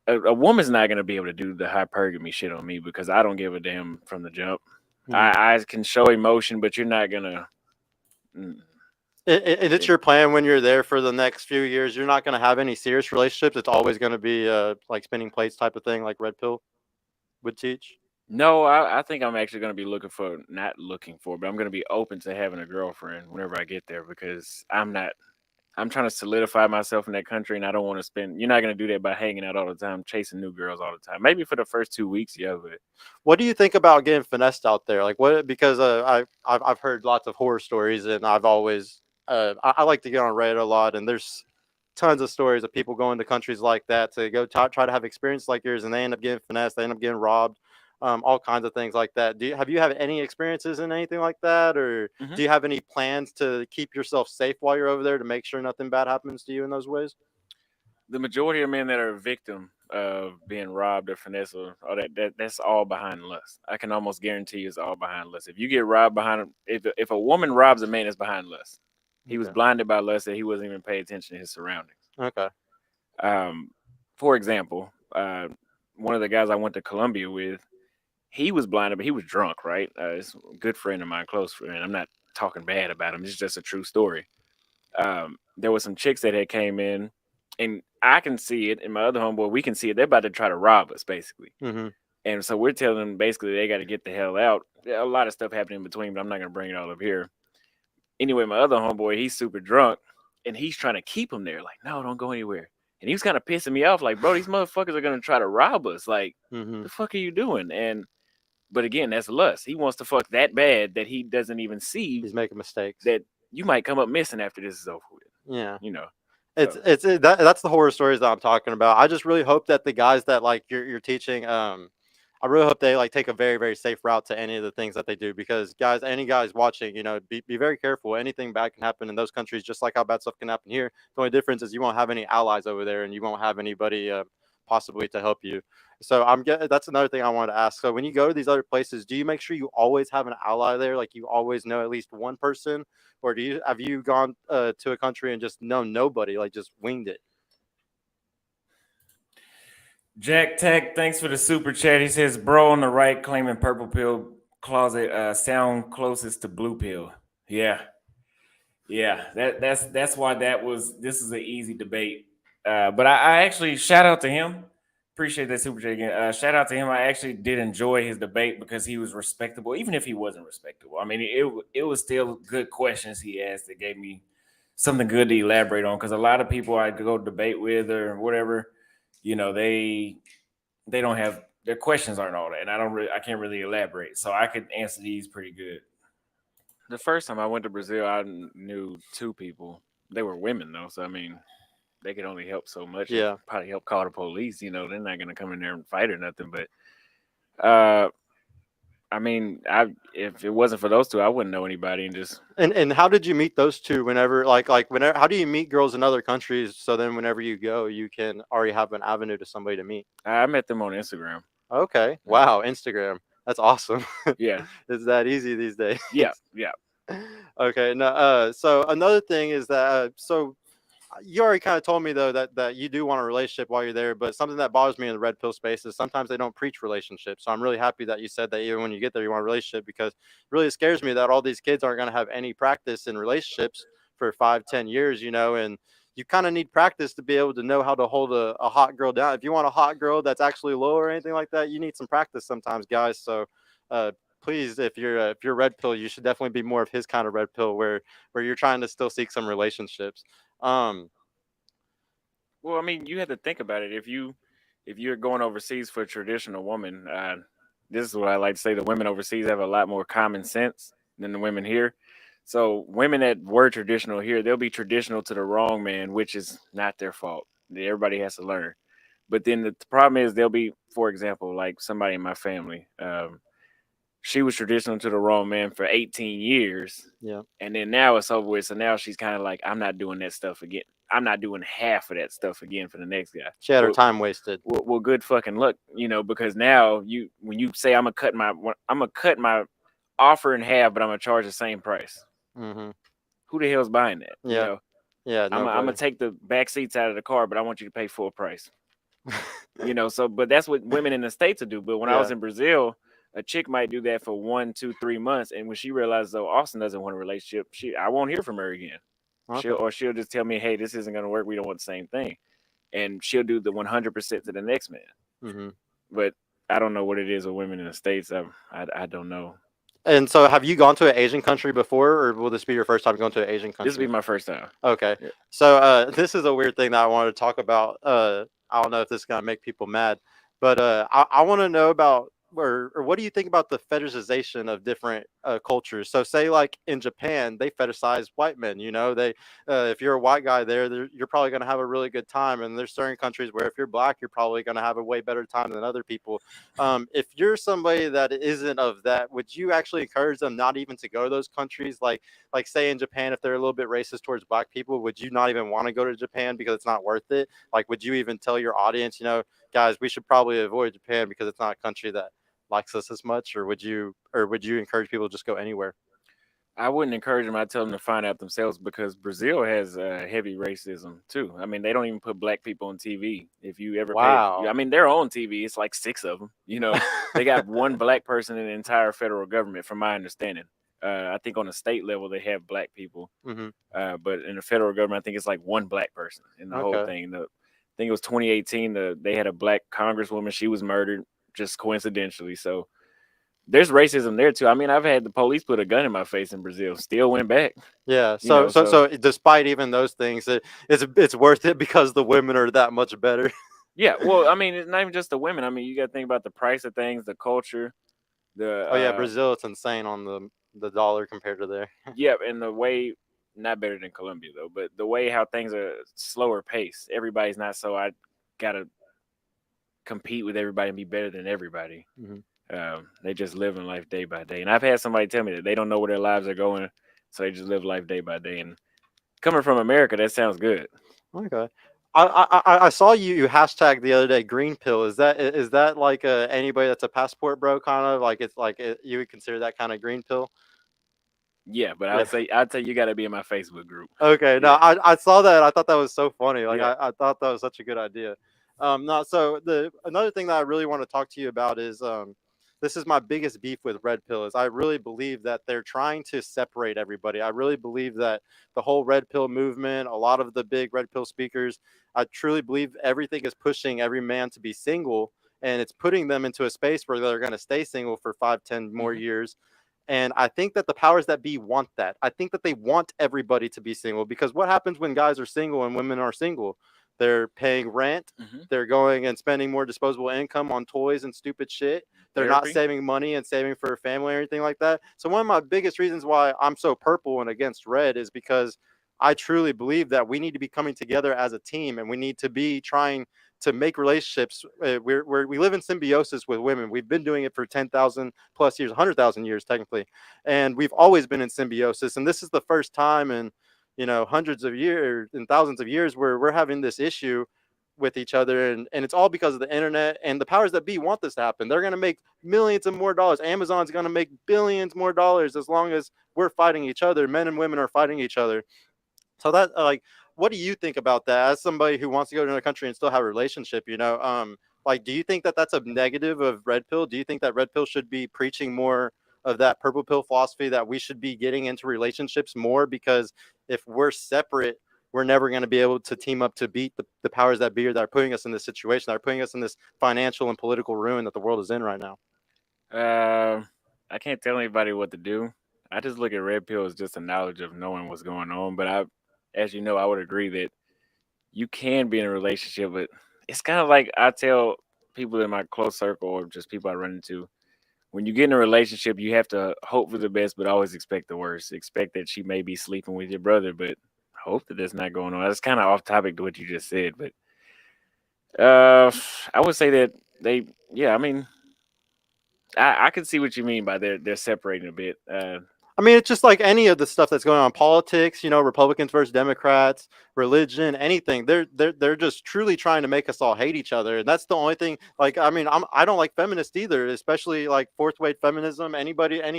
a woman's not gonna be able to do the hypergamy shit on me because I don't give a damn from the jump. Mm-hmm. I can show emotion, but you're not gonna. It's your plan when you're there for the next few years. You're not going to have any serious relationships. It's always going to be like spinning plates type of thing, like Red Pill would teach. No, I think I'm actually going to be not looking for, but I'm going to be open to having a girlfriend whenever I get there because I'm trying to solidify myself in that country and I don't want to you're not going to do that by hanging out all the time, chasing new girls all the time. Maybe for the first 2 weeks, yeah, but. What do you think about getting finessed out there? Like because I've heard lots of horror stories and I've always, I like to get on Reddit a lot and there's tons of stories of people going to countries like that to go try to have experience like yours and they end up getting finessed, they end up getting robbed. All kinds of things like that. Have you had any experiences in anything like that, or do you have any plans to keep yourself safe while you're over there to make sure nothing bad happens to you in those ways? The majority of men that are a victim of being robbed or finessed or all that's all behind lust. I can almost guarantee you it's all behind lust. If you get robbed if a woman robs a man, it's behind lust. He was Okay. blinded by lust that he wasn't even paying attention to his surroundings. Okay. For example, one of the guys I went to Columbia with, he was blinded, but he was drunk, right? It's a good friend of mine, close friend. I'm not talking bad about him. It's just a true story. There was some chicks that had came in, and I can see it, and my other homeboy, we can see it. They're about to try to rob us, basically. Mm-hmm. And so we're telling them basically they got to get the hell out. A lot of stuff happened in between, but I'm not going to bring it all up here. Anyway, my other homeboy, he's super drunk, and he's trying to keep him there. Like, no, don't go anywhere. And he was kind of pissing me off. Like, bro, these motherfuckers are going to try to rob us. Like, Mm-hmm. the fuck are you doing? But again, that's lust. He wants to fuck that bad that he doesn't even see He's making mistakes. that you might come up missing after this is over with. Yeah. You know. That's the horror stories that I'm talking about. I just really hope that the guys that like you're teaching, I really hope they like take a very, very safe route to any of the things that they do, because guys, any guys watching, be very careful. Anything bad can happen in those countries, just like how bad stuff can happen here. The only difference is you won't have any allies over there, and you won't have anybody possibly to help you. So that's another thing I wanted to ask. So when you go to these other places, do you make sure you always have an ally there? Like you always know at least one person, or have you gone to a country and just known nobody, like just winged it? Jack Tech, thanks for the super chat. He says, bro on the right claiming purple pill closet sound closest to blue pill. Yeah. That's why this is an easy debate. But I actually shout out to him. Appreciate that super chat again. Shout out to him. I actually did enjoy his debate because he was respectable, even if he wasn't respectable. I mean, it was still good questions he asked that gave me something good to elaborate on. Because a lot of people I go debate with or whatever, they don't have, their questions aren't all that, and I can't really elaborate. So I could answer these pretty good. The first time I went to Brazil, I knew two people. They were women though, so I mean, they could only help so much. Yeah. Probably help call the police. They're not gonna come in there and fight or nothing. But I mean, if it wasn't for those two, I wouldn't know anybody. And how did you meet those two? Whenever how do you meet girls in other countries? So then whenever you go, you can already have an avenue to somebody to meet. I met them on Instagram. Okay. Wow. Instagram. That's awesome. Yeah. It's that easy these days. Yeah. Okay. No. So another thing is that so you already kind of told me though that you do want a relationship while you're there, but something that bothers me in the red pill space is sometimes they don't preach relationships. So I'm really happy that you said that even when you get there you want a relationship, because really it scares me that all these kids aren't going to have any practice in relationships for 5-10 years, and you kind of need practice to be able to know how to hold a hot girl down. If you want a hot girl that's actually low or anything like that, you need some practice sometimes, guys. So please, if you're red pill, you should definitely be more of his kind of red pill where you're trying to still seek some relationships. Well, I mean, you have to think about it. If you're going overseas for a traditional woman, this is what I like to say: the women overseas have a lot more common sense than the women here. So women that were traditional here, they'll be traditional to the wrong man, which is not their fault. Everybody has to learn. But then the problem is they'll be, for example, like somebody in my family. She was traditional to the wrong man for 18 years. Yeah. And then now it's over with. So now she's kind of like, I'm not doing that stuff again. I'm not doing half of that stuff again for the next guy. She had her time wasted. Well, good fucking luck, because now when you say I'm gonna cut my offer in half, but I'm gonna charge the same price. Mm-hmm. Who the hell's buying that? Yeah. Yeah. I'm gonna take the back seats out of the car, but I want you to pay full price. So, but that's what women in the States will do. But when I was in Brazil, a chick might do that for 1, 2, 3 months, and when she realizes though Auston doesn't want a relationship, I won't hear from her again. Okay. She'll just tell me, hey, this isn't gonna work. We don't want the same thing, and she'll do the 100% to the next man. Mm-hmm. But I don't know what it is with women in the States. I don't know. And so, have you gone to an Asian country before, or will this be your first time going to an Asian country? This will be my first time. Okay. Yeah. So this is a weird thing that I wanted to talk about. I don't know if this is gonna make people mad, but I want to know about or what do you think about the fetishization of different cultures. So say like in Japan, they fetishize white men. You know, they if you're a white guy there, you're probably going to have a really good time. And there's certain countries where if you're black, you're probably going to have a way better time than other people. If you're somebody that isn't of that, would you actually encourage them not even to go to those countries? Like say in Japan, if they're a little bit racist towards black people, would you not even want to go to Japan because it's not worth it? Like, would you even tell your audience, you know, guys, we should probably avoid Japan because it's not a country that likes us as much? Or would you encourage people to just go anywhere? I wouldn't encourage them. I tell them to find out themselves because Brazil has heavy racism too. I mean, they don't even put black people on TV. If you ever Wow. I mean, they're on TV. It's like 6 of them. You know, they got one black person in the entire federal government, from my understanding. I think on the state level they have black people, but in the federal government, I think it's like one black person in the whole thing. I think it was 2018. They had a black congresswoman. She was murdered just coincidentally. So there's racism there too. I mean, I've had the police put a gun in my face in Brazil. Still went back. Yeah. So despite even those things, it's worth it because the women are that much better. Yeah. Well, I mean, it's not even just the women. I mean, you got to think about the price of things, the culture, Brazil, it's insane on the dollar compared to there. Yeah, and the way, not better than Colombia though, but the way how things are slower pace. Everybody's not so I gotta compete with everybody and be better than everybody. They just live in life day by day. And I've had somebody tell me that they don't know where their lives are going, so they just live life day by day. And coming from America, that sounds good. Okay. I saw you hashtag the other day green pill. Is that like anybody that's a passport bro kind of like it's like you would consider that kind of green pill? Yeah, but I'd say you got to be in my Facebook group. Okay, no, Yeah. I saw that. I thought that was so funny. Like Yeah. I thought that was such a good idea. No, so another thing that I really want to talk to you about is this is my biggest beef with red pill is I really believe that they're trying to separate everybody. I really believe that the whole red pill movement, a lot of the big red pill speakers, I truly believe everything is pushing every man to be single, and it's putting them into a space where they're going to stay single for 5-10 more years. And I think that the powers that be want that. I think that they want everybody to be single because what happens when guys are single and women are single? They're paying rent. They're going and spending more disposable income on toys and stupid shit. They're not saving money and saving for a family or anything like that. So one of my biggest reasons why I'm so purple and against red is because I truly believe that we need to be coming together as a team and we need to be trying to make relationships. We live in symbiosis with women. We've been doing it for 10,000 plus years, 100,000 years technically, and we've always been in symbiosis. And this is the first time in hundreds of years and thousands of years where we're having this issue with each other, and it's all because of the internet. And the powers that be want this to happen. They're going to make millions of more dollars. Amazon's going to make billions more dollars as long as we're fighting each other. Men and women are fighting each other. So that what do you think about that as somebody who wants to go to another country and still have a relationship? Like, do you think that that's a negative of red pill? Do you think that red pill should be preaching more of that purple pill philosophy, that we should be getting into relationships more? Because if we're separate, we're never going to be able to team up to beat the powers that be that are putting us in this situation, that are putting us in this financial and political ruin that the world is in right now. I can't tell anybody what to do. I just look at red pill as just a knowledge of knowing what's going on. But as you know, I would agree that you can be in a relationship, but it's kind of like I tell people in my close circle or just people I run into, when you get in a relationship, you have to hope for the best, but always expect the worst. Expect that she may be sleeping with your brother, but hope that that's not going on. That's kind of off topic to what you just said, but I would say that I mean, I can see what you mean by they're separating a bit. I mean, it's just like any of the stuff that's going on, politics, Republicans versus Democrats, religion, anything. They're just truly trying to make us all hate each other. And that's the only thing. Like, I mean, I don't like feminists either, especially like fourth wave feminism. Any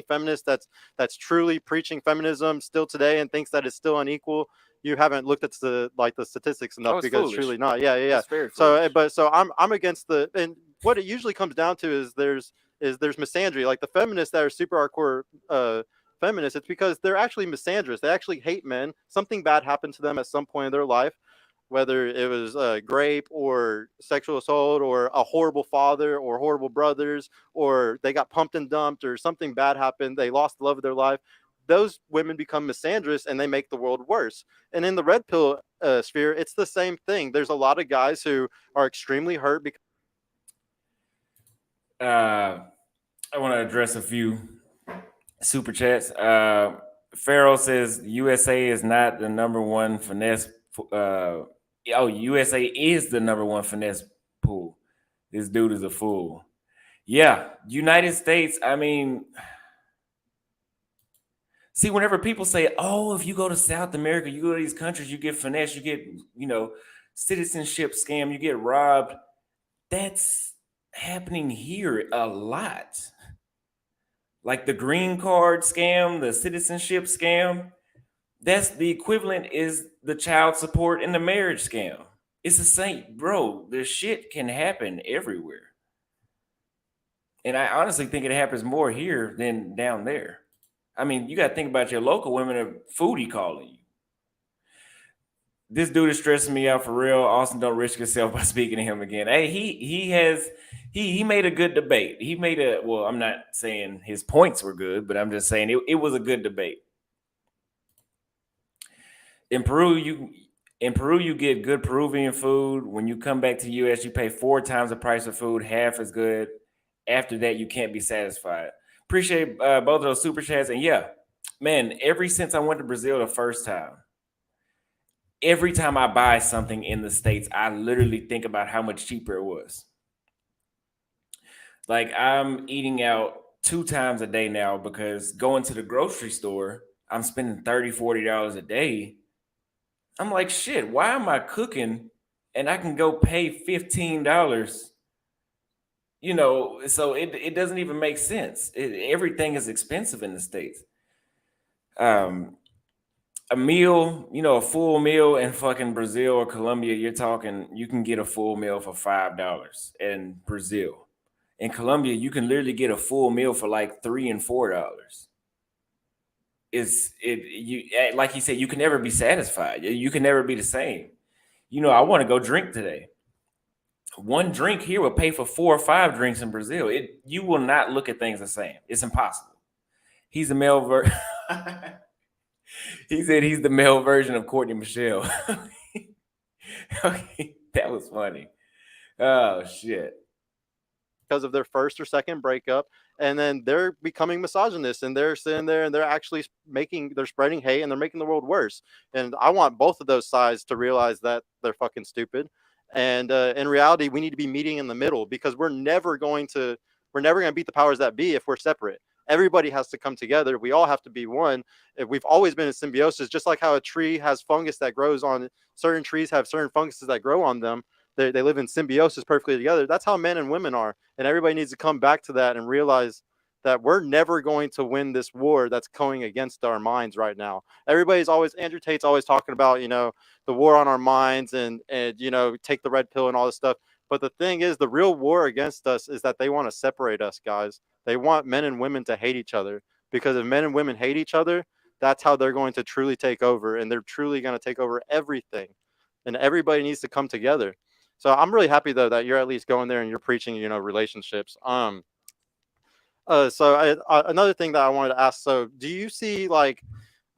feminist that's truly preaching feminism still today and thinks that it's still unequal, you haven't looked at the statistics enough, because it's truly not. Yeah. That's very So, foolish. I'm against and what it usually comes down to is there's misandry. Like the feminists that are super hardcore feminists, it's because they're actually misandrous. They actually hate men. Something bad happened to them at some point in their life, whether it was rape or sexual assault or a horrible father or horrible brothers, or they got pumped and dumped or something bad happened. They lost the love of their life. Those women become misandrous and they make the world worse. And in the red pill sphere, it's the same thing. There's a lot of guys who are extremely hurt because I want to address a few super chats. Farrell says USA is not the number one finesse. USA is the number one finesse pool. This dude is a fool. Yeah, United States. I mean, see, whenever people say, "Oh, if you go to South America, you go to these countries, you get finesse, you get, citizenship scam, you get robbed." That's happening here a lot. Like the green card scam, the citizenship scam. That's the equivalent is the child support and the marriage scam. It's the same, bro. The shit can happen everywhere. And I honestly think it happens more here than down there. I mean, you got to think about your local women of foodie calling you. This dude is stressing me out for real. Austin, don't risk yourself by speaking to him again. Hey, he made a good debate. I'm not saying his points were good, but I'm just saying it was a good debate. In Peru, you get good Peruvian food. When you come back to the US, you pay 4 times the price of food, half as good. After that, you can't be satisfied. Appreciate both of those super chats. And yeah, man, ever since I went to Brazil the first time, every time I buy something in the States, I literally think about how much cheaper it was. Like I'm eating out 2 times a day now because going to the grocery store, I'm spending $30, $40 a day. I'm like, shit, why am I cooking and I can go pay $15? So it doesn't even make sense. Everything is expensive in the States. A meal, a full meal in fucking Brazil or Colombia, you can get a full meal for $5 in Brazil. In Colombia, you can literally get a full meal for like $3 and $4. Like he said, you can never be satisfied. You can never be the same. I want to go drink today. One drink here will pay for 4 or 5 drinks in Brazil. You will not look at things the same. It's impossible. He's a male version. He said he's the male version of Courtney Michelle. Okay, that was funny. Oh shit. Because of their first or second breakup, and then they're becoming misogynist, and they're sitting there and they're actually they're spreading hate, and they're making the world worse. And I want both of those sides to realize that they're fucking stupid. And in reality, we need to be meeting in the middle, because we're never going to beat the powers that be if we're separate. Everybody has to come together. We all have to be one. We've always been in symbiosis, just like how a tree has fungus that grows on certain trees, have certain funguses that grow on them. They live in symbiosis perfectly together. That's how men and women are. And everybody needs to come back to that and realize that we're never going to win this war that's going against our minds right now. Andrew Tate's always talking about, the war on our minds and take the red pill and all this stuff. But the thing is, the real war against us is that they want to separate us, guys. They want men and women to hate each other, because if men and women hate each other, that's how they're going to truly take over, and they're truly going to take over everything. And everybody needs to come together. So I'm really happy though that you're at least going there and you're preaching, relationships. Another thing that I wanted to ask. So do you see like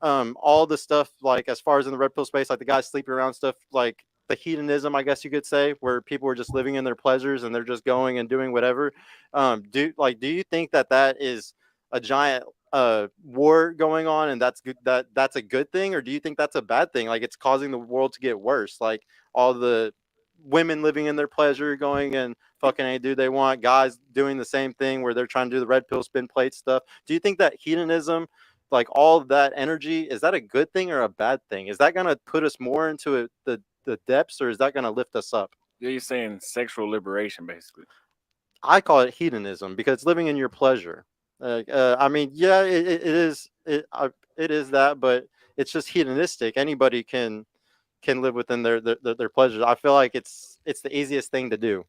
all the stuff, like as far as in the red pill space, like the guys sleeping around stuff, like the hedonism, I guess you could say, where people are just living in their pleasures and they're just going and doing whatever. Do you think that is a giant war going on, and that's good, that's a good thing, or do you think that's a bad thing? Like it's causing the world to get worse, like all the women living in their pleasure, going and fucking any dude they want, guys doing the same thing where they're trying to do the red pill spin plate stuff. Do you think that hedonism, like all of that energy, is that a good thing or a bad thing? Is that going to put us more into the depths, or is that going to lift us up? You're saying sexual liberation, basically. I call it hedonism because it's living in your pleasure. I mean, yeah, it is that, but it's just hedonistic. Anybody can live within their pleasures. I feel like it's the easiest thing to do.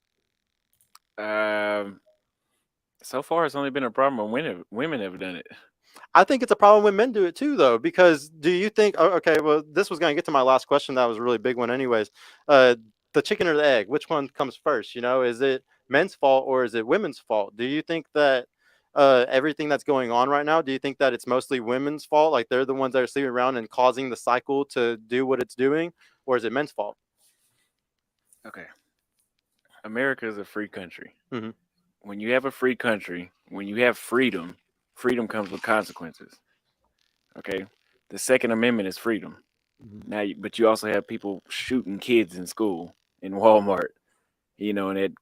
So far, it's only been a problem when women have done it. I think it's a problem when men do it too, though, because do you think? Okay, well, this was going to get to my last question. That was a really big one, anyways. The chicken or the egg? Which one comes first? Is it men's fault or is it women's fault? Do you think that everything that's going on right now, do you think that it's mostly women's fault? Like they're the ones that are sleeping around and causing the cycle to do what it's doing, or is it men's fault? Okay. America is a free country. Mm-hmm. When you have a free country, when you have freedom, freedom comes with consequences. Okay, the Second Amendment is freedom. Now, but you also have people shooting kids in school, in Walmart, and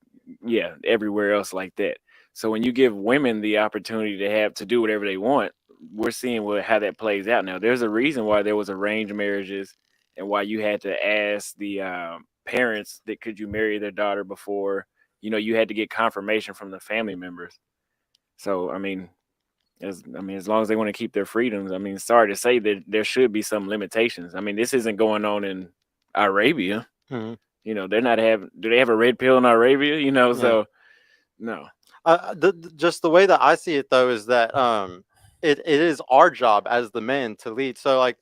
everywhere else like that. So when you give women the opportunity to do whatever they want, we're seeing how that plays out. Now, there's a reason why there was arranged marriages and why you had to ask the parents that could you marry their daughter before, you had to get confirmation from the family members. So, as long as they want to keep their freedoms, sorry to say that there should be some limitations. This isn't going on in Arabia. Mhm. They're not do they have a red pill in Arabia? So no. Just the way that I see it though is that it is our job as the men to lead. So like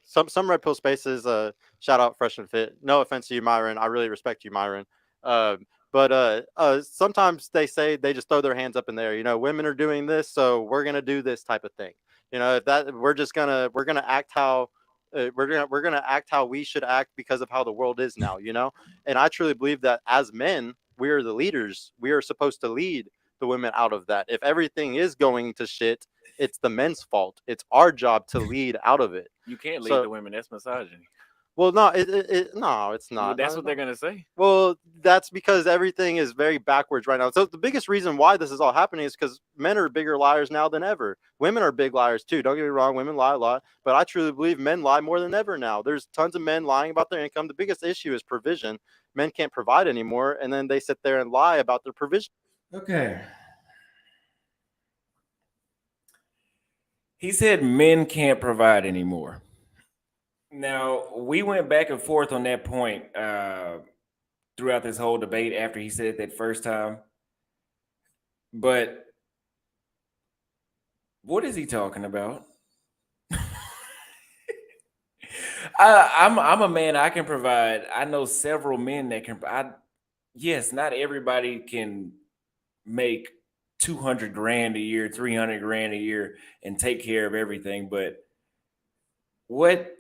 some red pill spaces, shout out Fresh and Fit. No offense to you, Myron. I really respect you, Myron. But sometimes they say they just throw their hands up in there. Women are doing this, so we're gonna do this type of thing. If that we're gonna act how. We're gonna act how we should act because of how the world is now, and I truly believe that as men, we are the leaders. We are supposed to lead the women out of that. If everything is going to shit, it's the men's fault. It's our job to lead out of it. You can't lead the women. That's misogyny. Well, no, no, it's not. Well, that's what they're gonna say. Well, that's because everything is very backwards right now. So the biggest reason why this is all happening is because men are bigger liars now than ever. Women are big liars too. Don't get me wrong, women lie a lot, but I truly believe men lie more than ever now. There's tons of men lying about their income. The biggest issue is provision. Men can't provide anymore, and then they sit there and lie about their provision. Okay. He said men can't provide anymore. Now, we went back and forth on that point throughout this whole debate after he said it that first time. But what is he talking about? I'm a man. I can provide. I know several men that can. Yes, not everybody can make 200 grand a year, 300 grand a year, and take care of everything. But what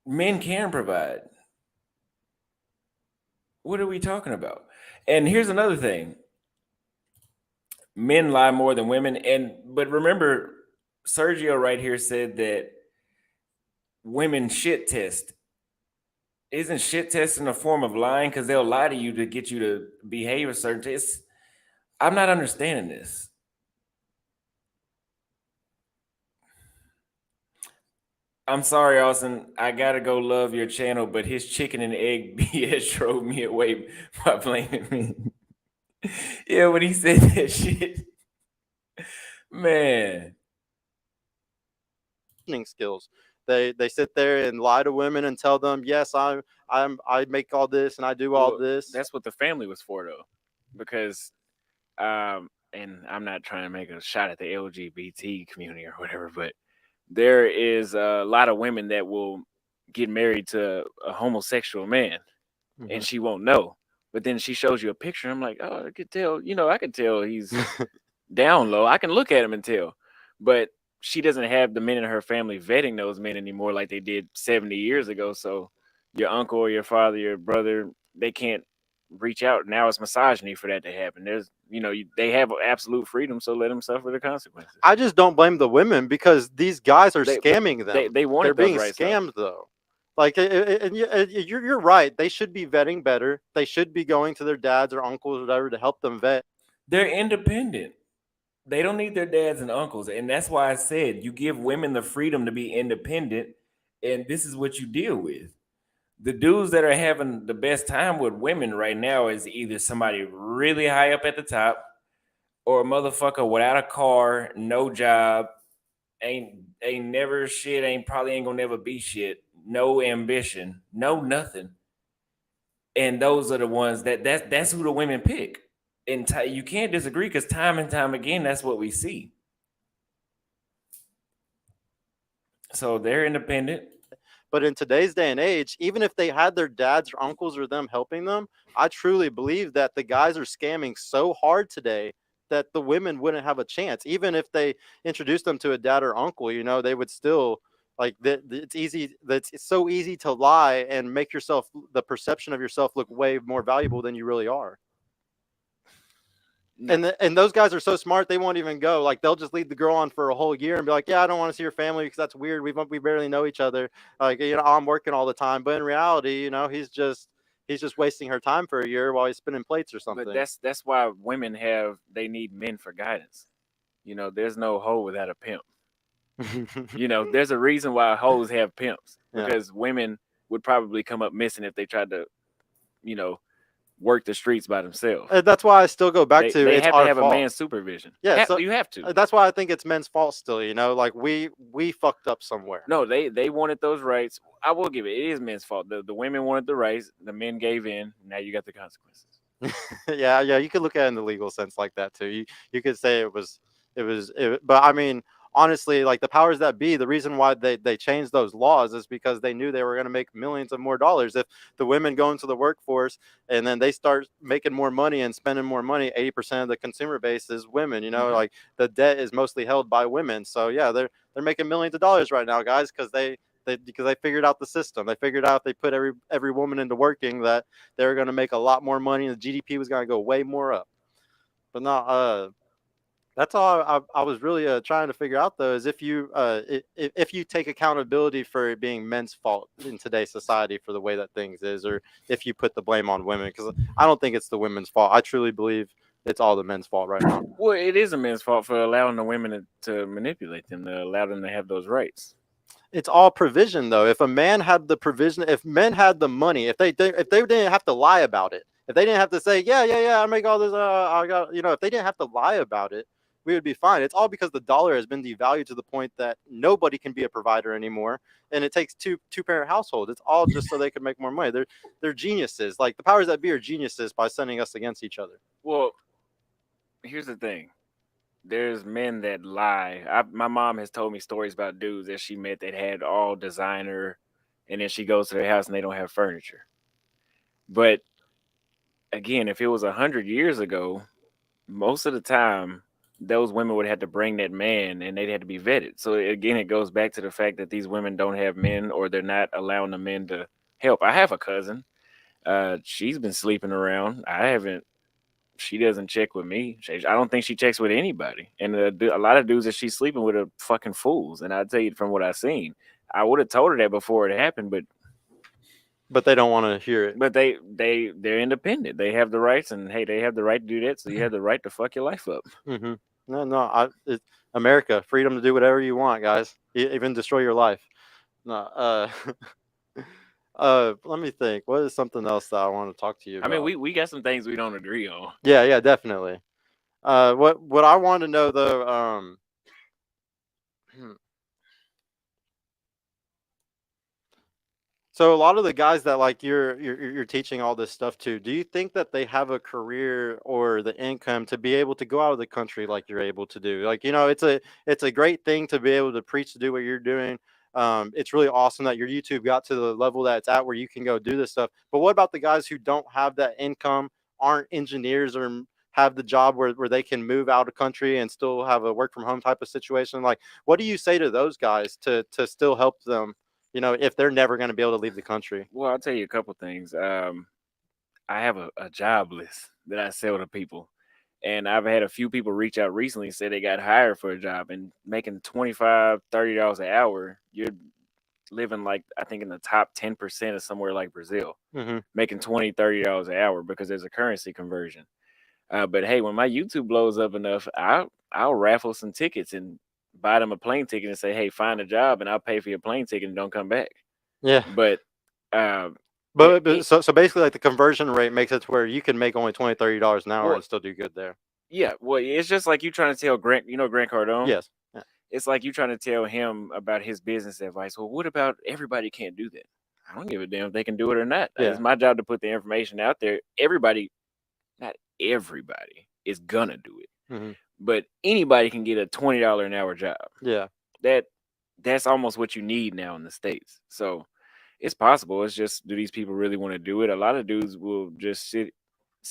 men can provide? What are we talking about? And here's another thing. Men lie more than women. But remember, Sergio right here said that women shit test. Isn't shit testing a form of lying? Because they'll lie to you to get you to behave a certain test. I'm not understanding this. I'm sorry, Auston. I gotta go love your channel, but his chicken and egg BS drove me away by blaming me. Yeah, when he said that shit, man. Skills. They sit there and lie to women and tell them, yes, I make all this and I do all this. That's what the family was for, though, because and I'm not trying to make a shot at the LGBT community or whatever, but there is a lot of women that will get married to a homosexual man, and she won't know. But then she shows you a picture. I'm like, oh, I could tell. I could tell he's down low. I can look at him and tell. But she doesn't have the men in her family vetting those men anymore like they did 70 years ago. So your uncle or your father, your brother, they can't reach out. Now it's misogyny for that to happen. There's, they have absolute freedom, so let them suffer the consequences. I just don't blame the women because these guys are scamming them. They want. They're being scammed though. Like, and you're right. They should be vetting better. They should be going to their dads or uncles or whatever to help them vet. They're independent. They don't need their dads and uncles. And that's why I said you give women the freedom to be independent. And this is what you deal with. The dudes that are having the best time with women right now is either somebody really high up at the top or a motherfucker without a car, no job, ain't never shit, probably ain't gonna never be shit, no ambition, no nothing. And those are the ones that's who the women pick. And you can't disagree because time and time again, that's what we see. So they're independent. But in today's day and age, even if they had their dads or uncles or them helping them, I truly believe that the guys are scamming so hard today that the women wouldn't have a chance. Even if they introduced them to a dad or uncle, they would still like that. It's easy. It's so easy to lie and make the perception of yourself look way more valuable than you really are. And those guys are so smart, they won't even go. Like, they'll just lead the girl on for a whole year and be like, yeah, I don't want to see your family because that's weird. We barely know each other. Like, I'm working all the time. But in reality, he's just wasting her time for a year while he's spinning plates or something. But that's why women they need men for guidance. There's no hoe without a pimp. There's a reason why hoes have pimps, because women would probably come up missing if they tried to, work the streets by themselves. That's why I still go back to they it's have our to have fault. a man's supervision. Yeah, so you have to. That's why I think it's men's fault still. Like, we fucked up somewhere. No, they wanted those rights. I will give it. It is men's fault. The women wanted the rights. The men gave in. Now you got the consequences. yeah, you could look at it in the legal sense like that too. You could say it was, but I mean, honestly, like, the powers that be, the reason why they changed those laws is because they knew they were going to make millions of more dollars. If the women go into the workforce and then they start making more money and spending more money, 80% of the consumer base is women. Like, the debt is mostly held by women. So yeah, they're making millions of dollars right now, guys, because they figured out the system. They figured out if they put every woman into working, that they were going to make a lot more money and the GDP was going to go way more up. But no, that's all I was really trying to figure out, though, is if you take accountability for it being men's fault in today's society for the way that things is, or if you put the blame on women, because I don't think it's the women's fault. I truly believe it's all the men's fault right now. Well, it is a men's fault for allowing the women to manipulate them, to allow them to have those rights. It's all provision, though. If a man had the provision, if men had the money, if they didn't have to lie about it, if they didn't have to say, yeah, I make all this, I got, if they didn't have to lie about it, we would be fine. It's all because the dollar has been devalued to the point that nobody can be a provider anymore, and it takes two parent households. It's all just so they can make more money. They're geniuses. Like, the powers that be are geniuses by sending us against each other. Well, here's the thing. There's men that lie. My mom has told me stories about dudes that she met that had all designer, and then she goes to their house and they don't have furniture. But again, if it was 100 years ago, most of the time those women would have to bring that man and they'd have to be vetted. So again, it goes back to the fact that these women don't have men, or they're not allowing the men to help. I have a cousin. She's been sleeping around. She doesn't check with me. I don't think she checks with anybody. And a lot of dudes that she's sleeping with are fucking fools. And I'll tell you from what I've seen. I would have told her that before it happened, but they don't want to hear it. But they're independent. They have the rights, and hey, they have the right to do that. So you have the right to fuck your life up. Mm-hmm. No, it's America, freedom to do whatever you want, guys. Even destroy your life. No, let me think. What is something else that I want to talk to you about? I mean, we got some things we don't agree on. Yeah, definitely. What I want to know, though, so a lot of the guys that, like, you're teaching all this stuff to, do you think that they have a career or the income to be able to go out of the country like you're able to do? Like, it's a great thing to be able to preach, to do what you're doing. It's really awesome that your YouTube got to the level that it's at where you can go do this stuff. But what about the guys who don't have that income, aren't engineers, or have the job where they can move out of country and still have a work from home type of situation? Like, what do you say to those guys to still help them, if they're never going to be able to leave the country? Well, I'll tell you a couple things. I have a job list that I sell to people. And I've had a few people reach out recently and say they got hired for a job, and making $25, $30 an hour, you're living, like, I think in the top 10% of somewhere like Brazil, making $20, $30 an hour, because there's a currency conversion. But hey, when my YouTube blows up enough, I'll raffle some tickets and buy them a plane ticket and say, hey, find a job and I'll pay for your plane ticket and don't come back. Yeah. But so basically, like, the conversion rate makes it to where you can make only $20, $30 an hour and still do good there. Yeah, well, it's just like you trying to tell Grant, Grant Cardone? Yes. Yeah. It's like you trying to tell him about his business advice. Well, what about everybody can't do that? I don't give a damn if they can do it or not. Yeah. It's my job to put the information out there. Not everybody is gonna do it, but anybody can get a $20 an hour job. Yeah. That's almost what you need now in the States. So it's possible. It's just, do these people really want to do it? A lot of dudes will just sit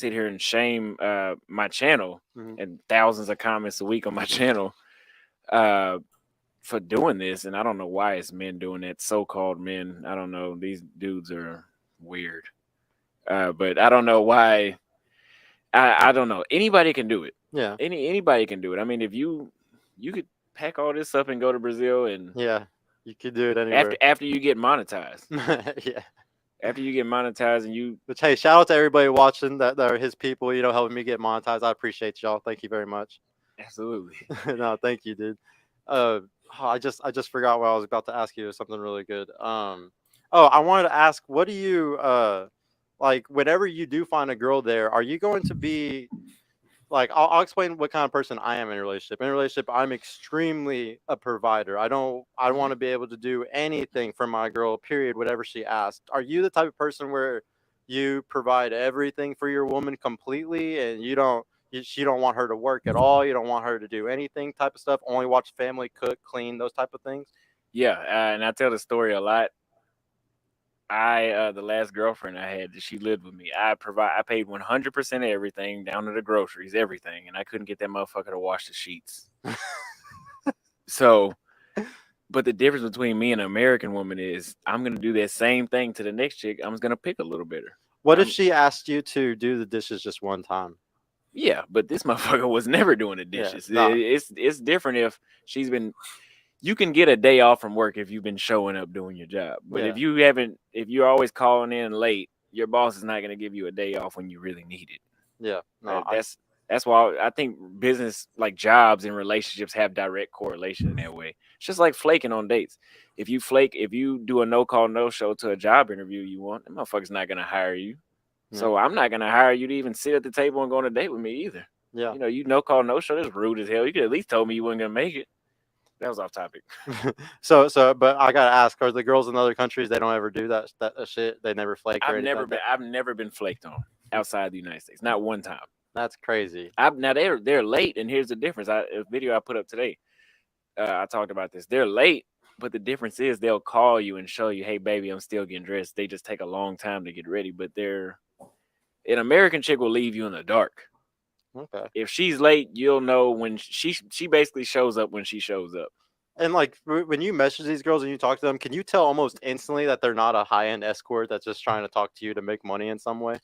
here and shame my channel and thousands of comments a week on my channel for doing this. And I don't know why it's men doing that, so-called men. I don't know. These dudes are weird. But I don't know why. I don't know. Anybody can do it. Yeah. Anybody can do it. I mean, if you could pack all this up and go to Brazil, and Yeah. You could do it anywhere. after you get monetized. Yeah. After you get monetized and you But hey, shout out to everybody watching that are his people, helping me get monetized. I appreciate y'all. Thank you very much. absolutely. No, thank you, dude. I just forgot what I was about to ask you. It was something really good. I wanted to ask, what do you like whenever you do find a girl there, are you going to be like, I'll explain what kind of person I am in a relationship. In a relationship, I'm extremely a provider. I want to be able to do anything for my girl, period, whatever she asks. Are you the type of person where you provide everything for your woman completely, and you don't want her to work at all? You don't want her to do anything type of stuff? Only watch family, cook, clean, those type of things? Yeah, and I tell the story a lot. The last girlfriend I had, she lived with me. I paid 100% of everything, down to the groceries, everything, and I couldn't get that motherfucker to wash the sheets. So, but the difference between me and an American woman is I'm gonna do that same thing to the next chick. I'm just gonna pick a little better. What if she asked you to do the dishes just one time? Yeah, but this motherfucker was never doing the dishes. nah. It's different if she's been. You can get a day off from work if you've been showing up doing your job. But Yeah. if you're always calling in late, your boss is not going to give you a day off when you really need it. Yeah. No, That's why I think business, like jobs and relationships, have direct correlation in that way. It's just like flaking on dates. If you do a no call, no show to a job interview you want, that motherfucker's not going to hire you. Yeah. So I'm not going to hire you to even sit at the table and go on a date with me either. Yeah. You no call, no show. That's rude as hell. You could at least told me you weren't going to make it. That was off topic. So, but I gotta ask: are the girls in other countries, they don't ever do that shit? They never flake or anything? I've never been flaked on outside the United States. Not one time. That's crazy. Now they're late, and here's the difference. A video I put up today. I talked about this. They're late, but the difference is they'll call you and show you, "Hey, baby, I'm still getting dressed." They just take a long time to get ready. But an American chick will leave you in the dark. Okay. If she's late, you'll know when she basically shows up when she shows up. And like when you message these girls and you talk to them, can you tell almost instantly that they're not a high-end escort that's just trying to talk to you to make money in some way?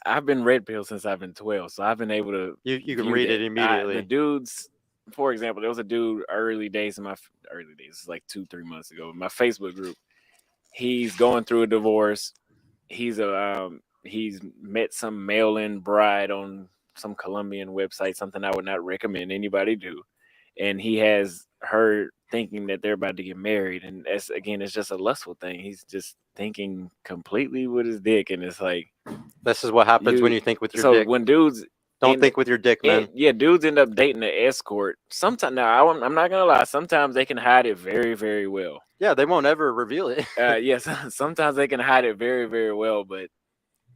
I've been red pill since I've been 12, so I've been able to. You can read it immediately. The dudes, for example, there was a dude early days, it's like 2-3 months ago, in my Facebook group. He's going through a divorce. He's met some mail-in bride on some Colombian website, something I would not recommend anybody do. And he has her thinking that they're about to get married. And it's just a lustful thing. He's just thinking completely with his dick. And it's like, this is what happens when you think with your dick. So when dudes don't think with your dick, man. Yeah, dudes end up dating an escort. Sometimes, now I'm not gonna lie, sometimes they can hide it very, very well. Yeah, they won't ever reveal it. Yes, sometimes they can hide it very, very well, but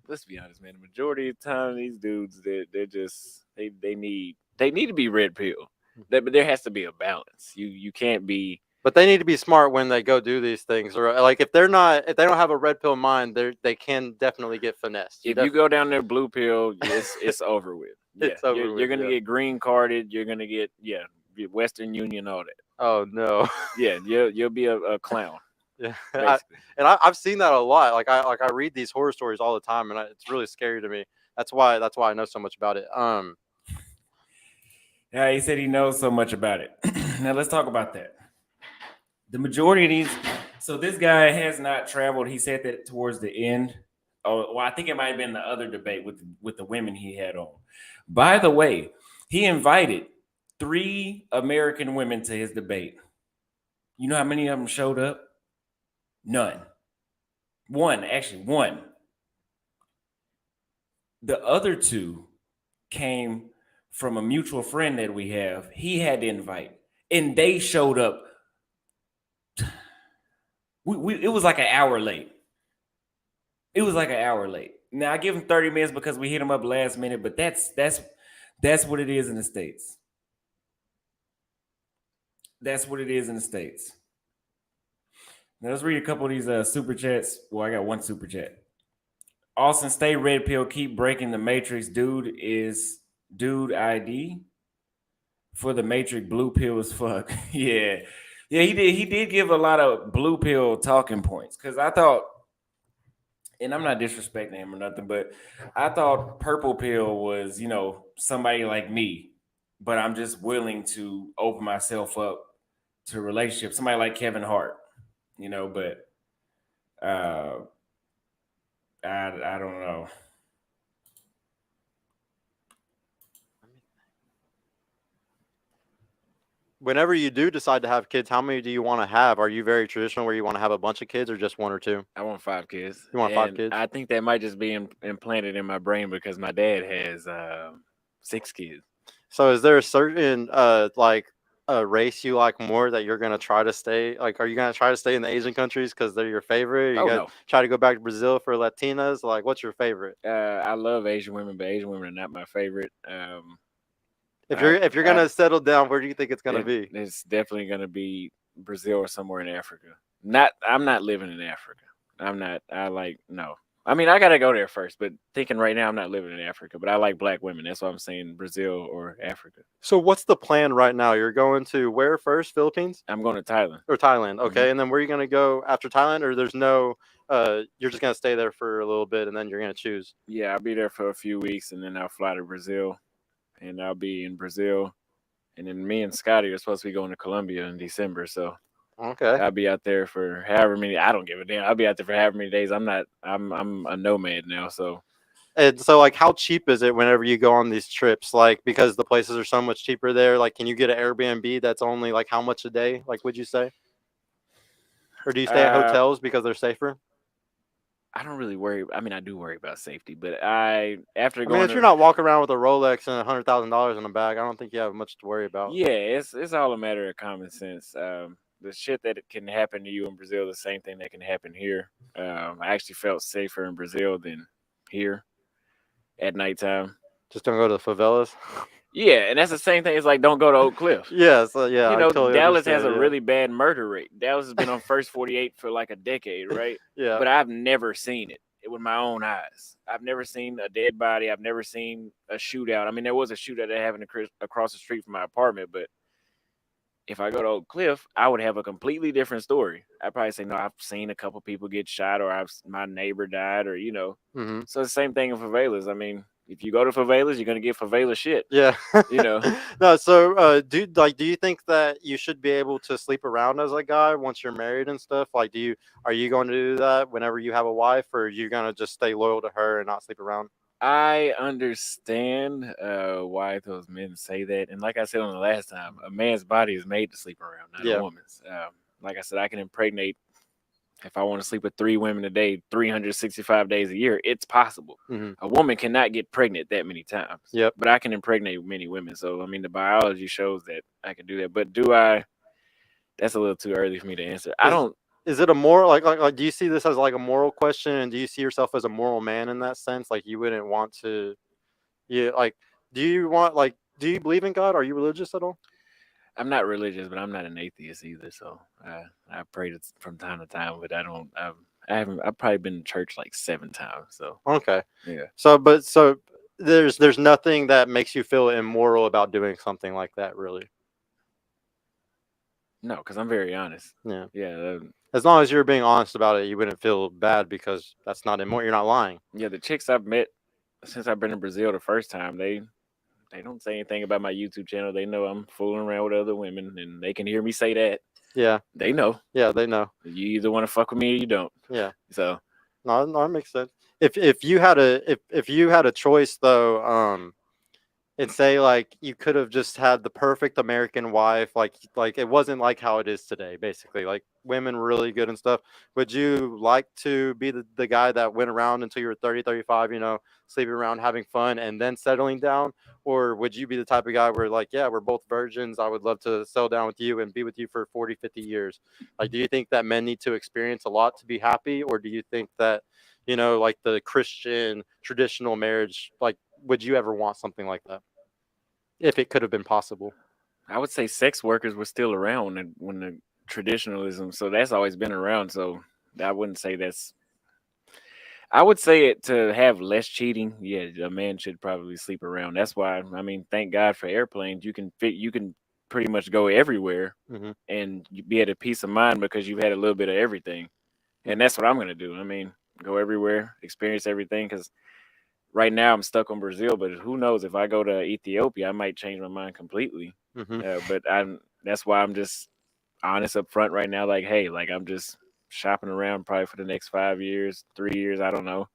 let's be honest, man. The majority of the time, these dudes, they're just they need to be red pill. But there has to be a balance. You can't be. But they need to be smart when they go do these things, or like if they don't have a red pill mind, they can definitely get finessed. If you go down there blue pill, it's over with. Yeah, it's over with, you're gonna get green carded. You're gonna get Western Union, all that. Oh no. Yeah, you'll be a clown. Yeah, I've seen that a lot. Like I read these horror stories all the time, and it's really scary to me. That's why I know so much about it. Yeah, he said he knows so much about it. Now let's talk about that. The majority of these, so this guy has not traveled. He said that towards the end. Oh, well, I think it might have been the other debate with the women he had on. By the way, he invited 3 American women to his debate. You know how many of them showed up? None. One. The other 2 came from a mutual friend that we have. He had to invite, and they showed up. It was like an hour late. Now I give him 30 minutes because we hit him up last minute, but that's what it is in the States. That's what it is in the States. Now let's read a couple of these super chats. Well, I got one super chat. Austin, stay red pill, keep breaking the matrix. Dude is dude ID for the matrix. Blue pill as fuck. Yeah, he did give a lot of blue pill talking points, because I thought and I'm not disrespecting him or nothing, but I thought Purple Pill was, somebody like me, but I'm just willing to open myself up to a relationship. Somebody like Kevin Hart, but uh, I don't know. Whenever you do decide to have kids, how many do you want to have? Are you very traditional where you want to have a bunch of kids or just one or two? I want 5 kids. You want 5 And kids? I think that might just be implanted in my brain because my dad has 6 kids. So is there a certain like a race you like more that you're gonna try to stay? Like, are you gonna try to stay in the Asian countries because they're your favorite? Are you Oh, gonna no. try to go back to Brazil for Latinas? Like, what's your favorite? I love Asian women, but Asian women are not my favorite. If I- you're I- gonna settle down, where do you think it's gonna be? It's definitely gonna be Brazil or somewhere in Africa. I'm not living in Africa. No. I mean, I gotta go there first, but thinking right now, I'm not living in Africa. But I like black women. That's why I'm saying Brazil or Africa. So what's the plan right now? You're going to where first? Philippines I'm going to Thailand. or Thailand? Okay, and then where are you gonna go after Thailand? Or there's no, you're just gonna stay there for a little bit and then you're gonna choose. Yeah, I'll be there for a few weeks, and then I'll fly to Brazil, and I'll be in Brazil, and then me and Scotty are supposed to be going to Colombia in December. So Okay. I'll be out there for however many. I don't give a damn. I'll be out there for however many days. I'm a nomad now. So And so, like, how cheap is it whenever you go on these trips? Like, because the places are so much cheaper there. Like, can you get an Airbnb that's only like how much a day? Like, would you say? Or do you stay at hotels because they're safer? I don't really worry. I mean, I do worry about safety, but after I going, mean, if you're not walking around with a Rolex and $100,000 in the bag, I don't think you have much to worry about. yeah, it's all a matter of common sense. The shit that can happen to you in Brazil, the same thing that can happen here. I actually felt safer in Brazil than here at nighttime. Just don't go to the favelas. Yeah, and that's the same thing. It's like don't go to Oak Cliff. Yes, yeah. You I know, totally Dallas has understand, a yeah. really bad murder rate. Dallas has been on First 48 for like a decade, right? Yeah. But I've never seen it with my own eyes. I've never seen a dead body. I've never seen a shootout. I mean, there was a shootout that happened across the street from my apartment, but if I go to Oak Cliff, I would have a completely different story. I'd probably say, no, I've seen a couple people get shot, or my neighbor died, or Mm-hmm. So it's the same thing in favelas. I mean, if you go to favelas, you're gonna get favela shit. Yeah. You know. No, so do you think that you should be able to sleep around as a guy once you're married and stuff? Like, are you going to do that whenever you have a wife, or are you gonna just stay loyal to her and not sleep around? I understand why those men say that, and like I said on the last time, a man's body is made to sleep around, not Yeah. a woman's. Like I said, I can impregnate if I want to sleep with 3 women a day, 365 days a year. It's possible. Mm-hmm. A woman cannot get pregnant that many times. Yep. But I can impregnate many women. So I mean, the biology shows that I can do that. But do I? That's a little too early for me to answer. I don't. Is it a moral like do you see this as like a moral question, and do you see yourself as a moral man in that sense? Like, you wouldn't want to, do you believe in God? Are you religious at all? I'm not religious, but I'm not an atheist either. So I pray from time to time, but I don't. I've probably been to church like 7 times. So Okay. yeah. So there's nothing that makes you feel immoral about doing something like that, really. No, because I'm very honest. Yeah. Yeah. As long as you're being honest about it, you wouldn't feel bad because that's not immoral. You're not lying. Yeah. The chicks I've met since I've been in Brazil the first time, they don't say anything about my YouTube channel. They know I'm fooling around with other women, and they can hear me say that. Yeah. They know. Yeah, they know. You either want to fuck with me or you don't. Yeah. So No, that makes sense. If you had a choice though, and say like you could have just had the perfect American wife, like it wasn't like how it is today, basically, like women were really good and stuff. Would you like to be the guy that went around until you were 30, 35, sleeping around, having fun, and then settling down? Or would you be the type of guy where like, yeah, we're both virgins, I would love to settle down with you and be with you for 40, 50 years? Like, do you think that men need to experience a lot to be happy? Or do you think that, like the Christian traditional marriage, like, would you ever want something like that if it could have been possible? I would say sex workers were still around when the traditionalism, so that's always been around. So I wouldn't say that's. I would say it to have less cheating. Yeah, a man should probably sleep around. That's why. I mean, thank God for airplanes. You can pretty much go everywhere Mm-hmm. and you be at a peace of mind because you've had a little bit of everything, and that's what I'm gonna do. I mean, go everywhere, experience everything. Because right now I'm stuck on Brazil, but who knows if I go to Ethiopia, I might change my mind completely. But that's why I'm just honest up front right now. Like, hey, like I'm just shopping around probably for the next 5 years, 3 years, I don't know.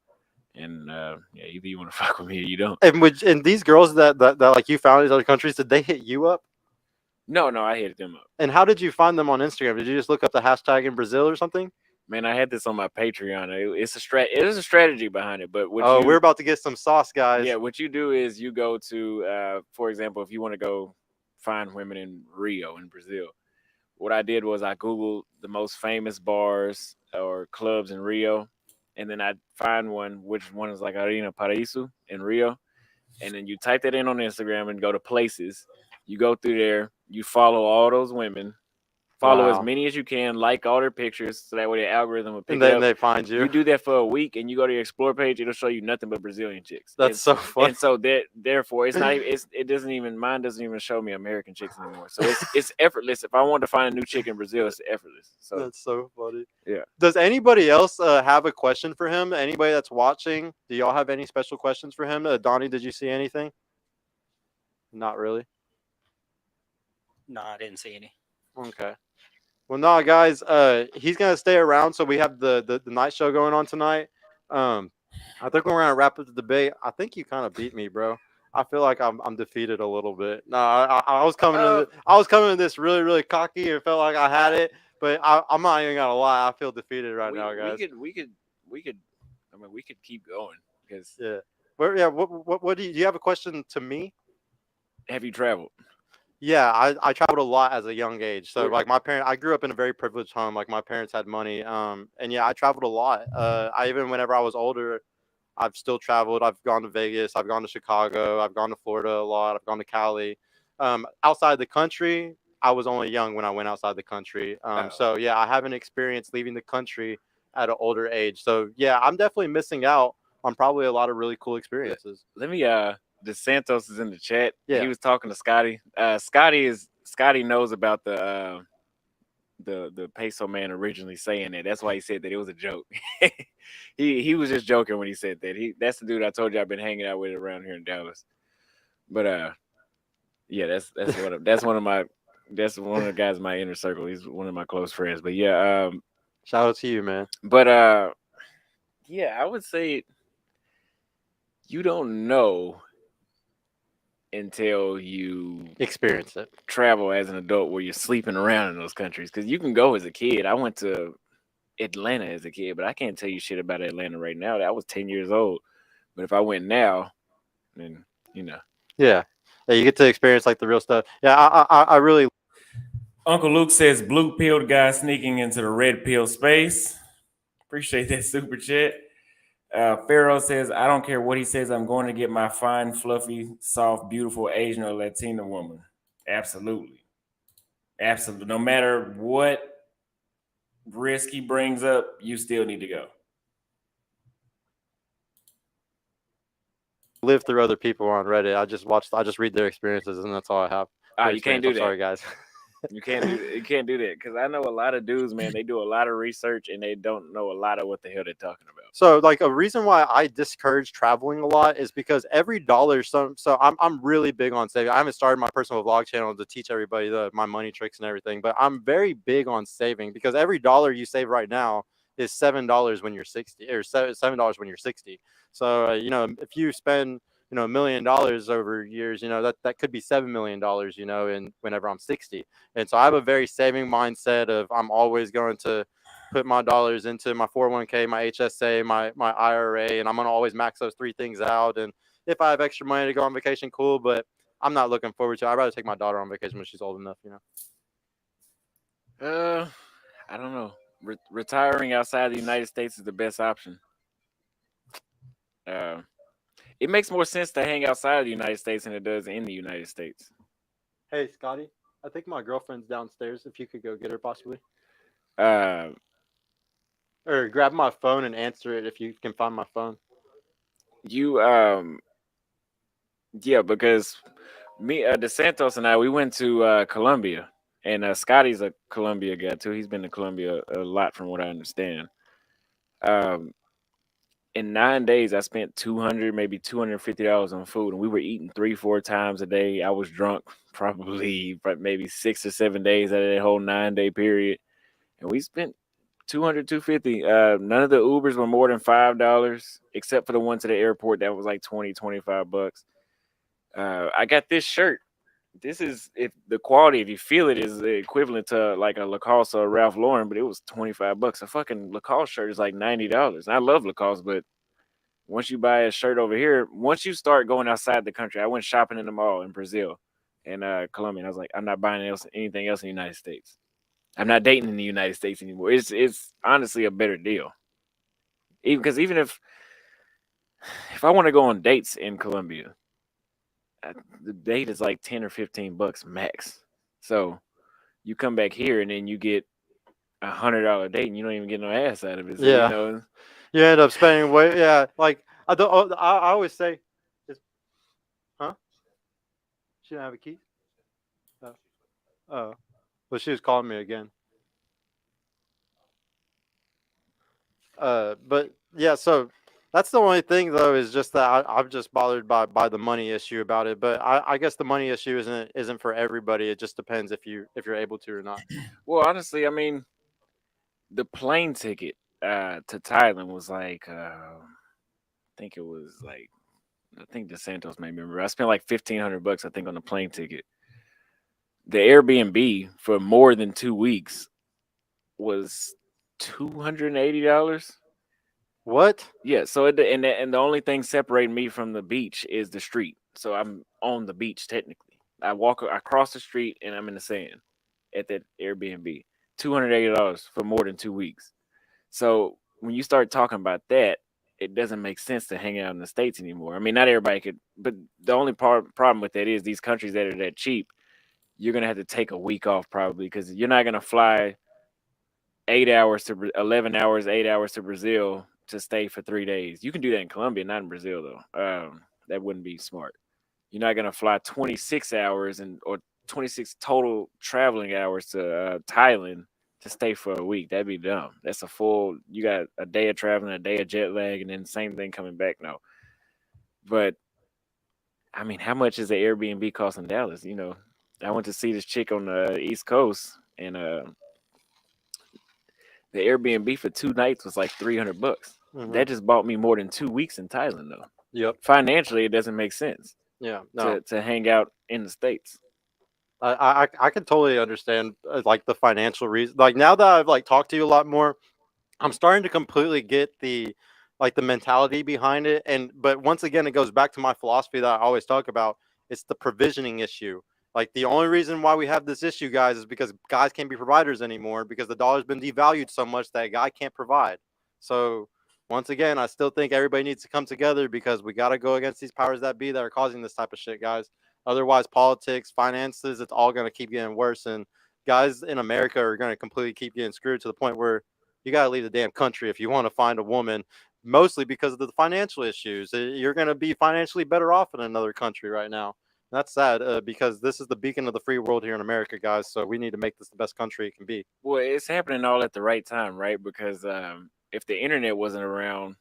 And yeah, either you want to fuck with me or you don't. And these girls that like you found in these other countries, did they hit you up? No, I hit them up. And how did you find them on Instagram? Did you just look up the hashtag in Brazil or something? Man, I had this on my Patreon. It's it is a strategy behind it. But we're about to get some sauce, guys. Yeah, what you do is you go to, for example, if you want to go find women in Rio in Brazil, what I did was I Googled the most famous bars or clubs in Rio, and then I find one, which one is like Arena Paraíso in Rio, and then you type that in on Instagram and go to places. You go through there, you follow all those women, follow as many as you can, like all their pictures, so that way the algorithm will pick and it then up. They find you. You do that for a week, and you go to your explore page. It'll show you nothing but Brazilian chicks. That's so funny. And so therefore, it's not. It doesn't even. Mine doesn't even show me American chicks anymore. So it's effortless. If I want to find a new chick in Brazil, it's effortless. So that's so funny. Yeah. Does anybody else have a question for him? Anybody that's watching? Do y'all have any special questions for him? Donnie, did you see anything? Not really. No, I didn't see any. Okay. Well, no, guys. He's gonna stay around, so we have the night show going on tonight. I think we're gonna wrap up the debate. I think you kind of beat me, bro. I feel like I'm defeated a little bit. No, I was coming to this really, really cocky and felt like I had it, but I'm not even gonna lie. I feel defeated right now, guys. We could. I mean, we could keep going because What do you have a question to me? Have you traveled? Yeah, I traveled a lot as a young age. So like I grew up in a very privileged home. Like my parents had money. And yeah, I traveled a lot. I even whenever I was older, I've still traveled. I've gone to Vegas. I've gone to Chicago. I've gone to Florida a lot. I've gone to Cali. Outside the country, I was only young when I went outside the country. So yeah, I haven't experienced leaving the country at an older age. So yeah, I'm definitely missing out on probably a lot of really cool experiences. Let me DeSantos is in the chat. Yeah. He was talking to Scotty. Scotty knows about the peso man originally saying that. That's why he said that it was a joke. he was just joking when he said that. That's the dude I told you I've been hanging out with around here in Dallas. But yeah, that's one of the guys in my inner circle. He's one of my close friends. But yeah, shout out to you, man. But yeah, I would say you don't know until you experience it, travel as an adult where you're sleeping around in those countries. Because you can go as a kid. I went to Atlanta as a kid, but I can't tell you shit about Atlanta right now. I was 10 years old. But if I went now, then you know. Yeah, you get to experience like the real stuff. Yeah, I really. Uncle Luke says blue pilled guy sneaking into the red pill space. Appreciate that super chat. Pharaoh says, I don't care what he says. I'm going to get my fine, fluffy, soft, beautiful Asian or Latina woman. Absolutely. Absolutely. No matter what risk he brings up, you still need to go. Live through other people on Reddit. I just read their experiences, and that's all I have. You can't do that. Sorry, guys. You can't do that because I know a lot of dudes, man. They do a lot of research and they don't know a lot of what the hell they're talking about. So, like, a reason why I discourage traveling a lot is because every dollar. So I'm really big on saving. I haven't started my personal vlog channel to teach everybody my money tricks and everything, but I'm very big on saving because every dollar you save right now is $7 when you're 60, or $7 when you're 60. So you know, if you spend $1 million over years, that could be $7 million, and whenever I'm 60. And so I have a very saving mindset of I'm always going to put my dollars into my 401k, my HSA, my IRA, and I'm going to always max those three things out. And if I have extra money to go on vacation, cool, but I'm not looking forward to it. I'd rather take my daughter on vacation when she's old enough, I don't know. Retiring outside the United States is the best option. It makes more sense to hang outside of the United States than it does in the United States. Hey, Scotty, I think my girlfriend's downstairs. If you could go get her, possibly. Or grab my phone and answer it if you can find my phone. Yeah, because me, DeSantos and I, we went to Colombia, and Scotty's a Colombia guy too. He's been to Colombia a lot, from what I understand. in 9 days, I spent $200, maybe $250 on food, and we were eating 3-4 times a day. I was drunk probably maybe 6 or 7 days out of that whole 9-day period, and we spent 200, 250. None of the Ubers were more than $5, except for the one to the airport that was like 20, $25. I got this shirt. This is, if the quality, if you feel it, is the equivalent to like a Lacoste or Ralph Lauren, but it was $25. A fucking Lacoste shirt is like $90. I love Lacoste, but once you buy a shirt over here, once you start going outside the country, I went shopping in the mall in Brazil and Colombia. And I was like, I'm not buying anything else in the United States. I'm not dating in the United States anymore. It's honestly a better deal. Even if I want to go on dates in Colombia, the date is like $10 or $15 max. So you come back here and then you get $100 date and you don't even get no ass out of it. So, Yeah. you know, You end up spending way. Yeah, like I don't. I always say, huh? She didn't have a key. Oh, well, she was calling me again. But yeah, so that's the only thing though is just that I'm just bothered by the money issue about it. But I guess the money issue isn't for everybody. It just depends if you're able to or not. well, honestly, I mean, the plane ticket to Thailand was like, think it was like, I think DeSantos made me remember. I spent like $1,500, I think, on the plane ticket. The Airbnb for more than 2 weeks was $280. What? Yeah, so and the only thing separating me from the beach is the street. So I'm on the beach technically. I cross the street and I'm in the sand at that Airbnb. $280 for more than 2 weeks. So when you start talking about that, it doesn't make sense to hang out in the States anymore. I mean, not everybody could, but the only problem with that is these countries that are that cheap, you're gonna have to take a week off probably because you're not gonna fly 8 hours to 11 hours, 8 hours to Brazil to stay for 3 days. You can do that in Colombia, not in Brazil though. That wouldn't be smart. You're not gonna fly 26 hours or 26 total traveling hours to Thailand to stay for a week. That'd be dumb. That's a full. You got a day of traveling, a day of jet lag, and then same thing coming back. No, but I mean, how much is the Airbnb cost in Dallas? You know, I went to see this chick on the East Coast, and the Airbnb for 2 nights was like $300. Mhm. That just bought me more than 2 weeks in Thailand, though. Yep. Financially, it doesn't make sense Yeah. No. to hang out in the States. I can totally understand like the financial reason. Like now that I've like talked to you a lot more, I'm starting to completely get the mentality behind it. But once again, it goes back to my philosophy that I always talk about. It's the provisioning issue. Like the only reason why we have this issue, guys, is because guys can't be providers anymore because the dollar's been devalued so much that a guy can't provide. So once again, I still think everybody needs to come together because we got to go against these powers that be that are causing this type of shit, guys. Otherwise, politics, finances, it's all going to keep getting worse. And guys in America are going to completely keep getting screwed to the point where you got to leave the damn country if you want to find a woman, mostly because of the financial issues. You're going to be financially better off in another country right now. And that's sad because this is the beacon of the free world here in America, guys. So we need to make this the best country it can be. Well, it's happening all at the right time, right? Because if the internet wasn't around,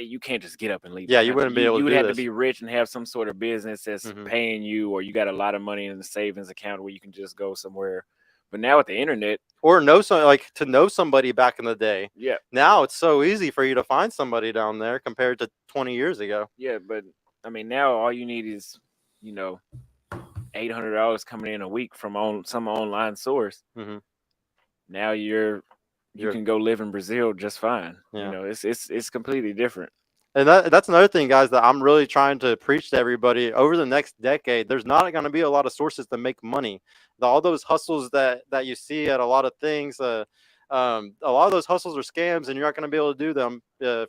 you can't just get up and leave. Yeah, the you country. wouldn't be able to You would do have this. to be rich and have some sort of business that's Mhm. paying you, or you got a lot of money in the savings account where you can just go somewhere. But now with the internet, Or to know somebody back in the day. yeah, Now it's so easy for you to find somebody down there compared to 20 years ago. yeah. But I mean, now all you need is, $800 coming in a week from some online source. Mhm. Now you You're- can go live in Brazil just fine. Yeah. It's completely different. And that's another thing, guys, that I'm really trying to preach to everybody. Over the next decade, there's not going to be a lot of sources to make money. All those hustles that you see at a lot of things, a lot of those hustles are scams, and you're not going to be able to do them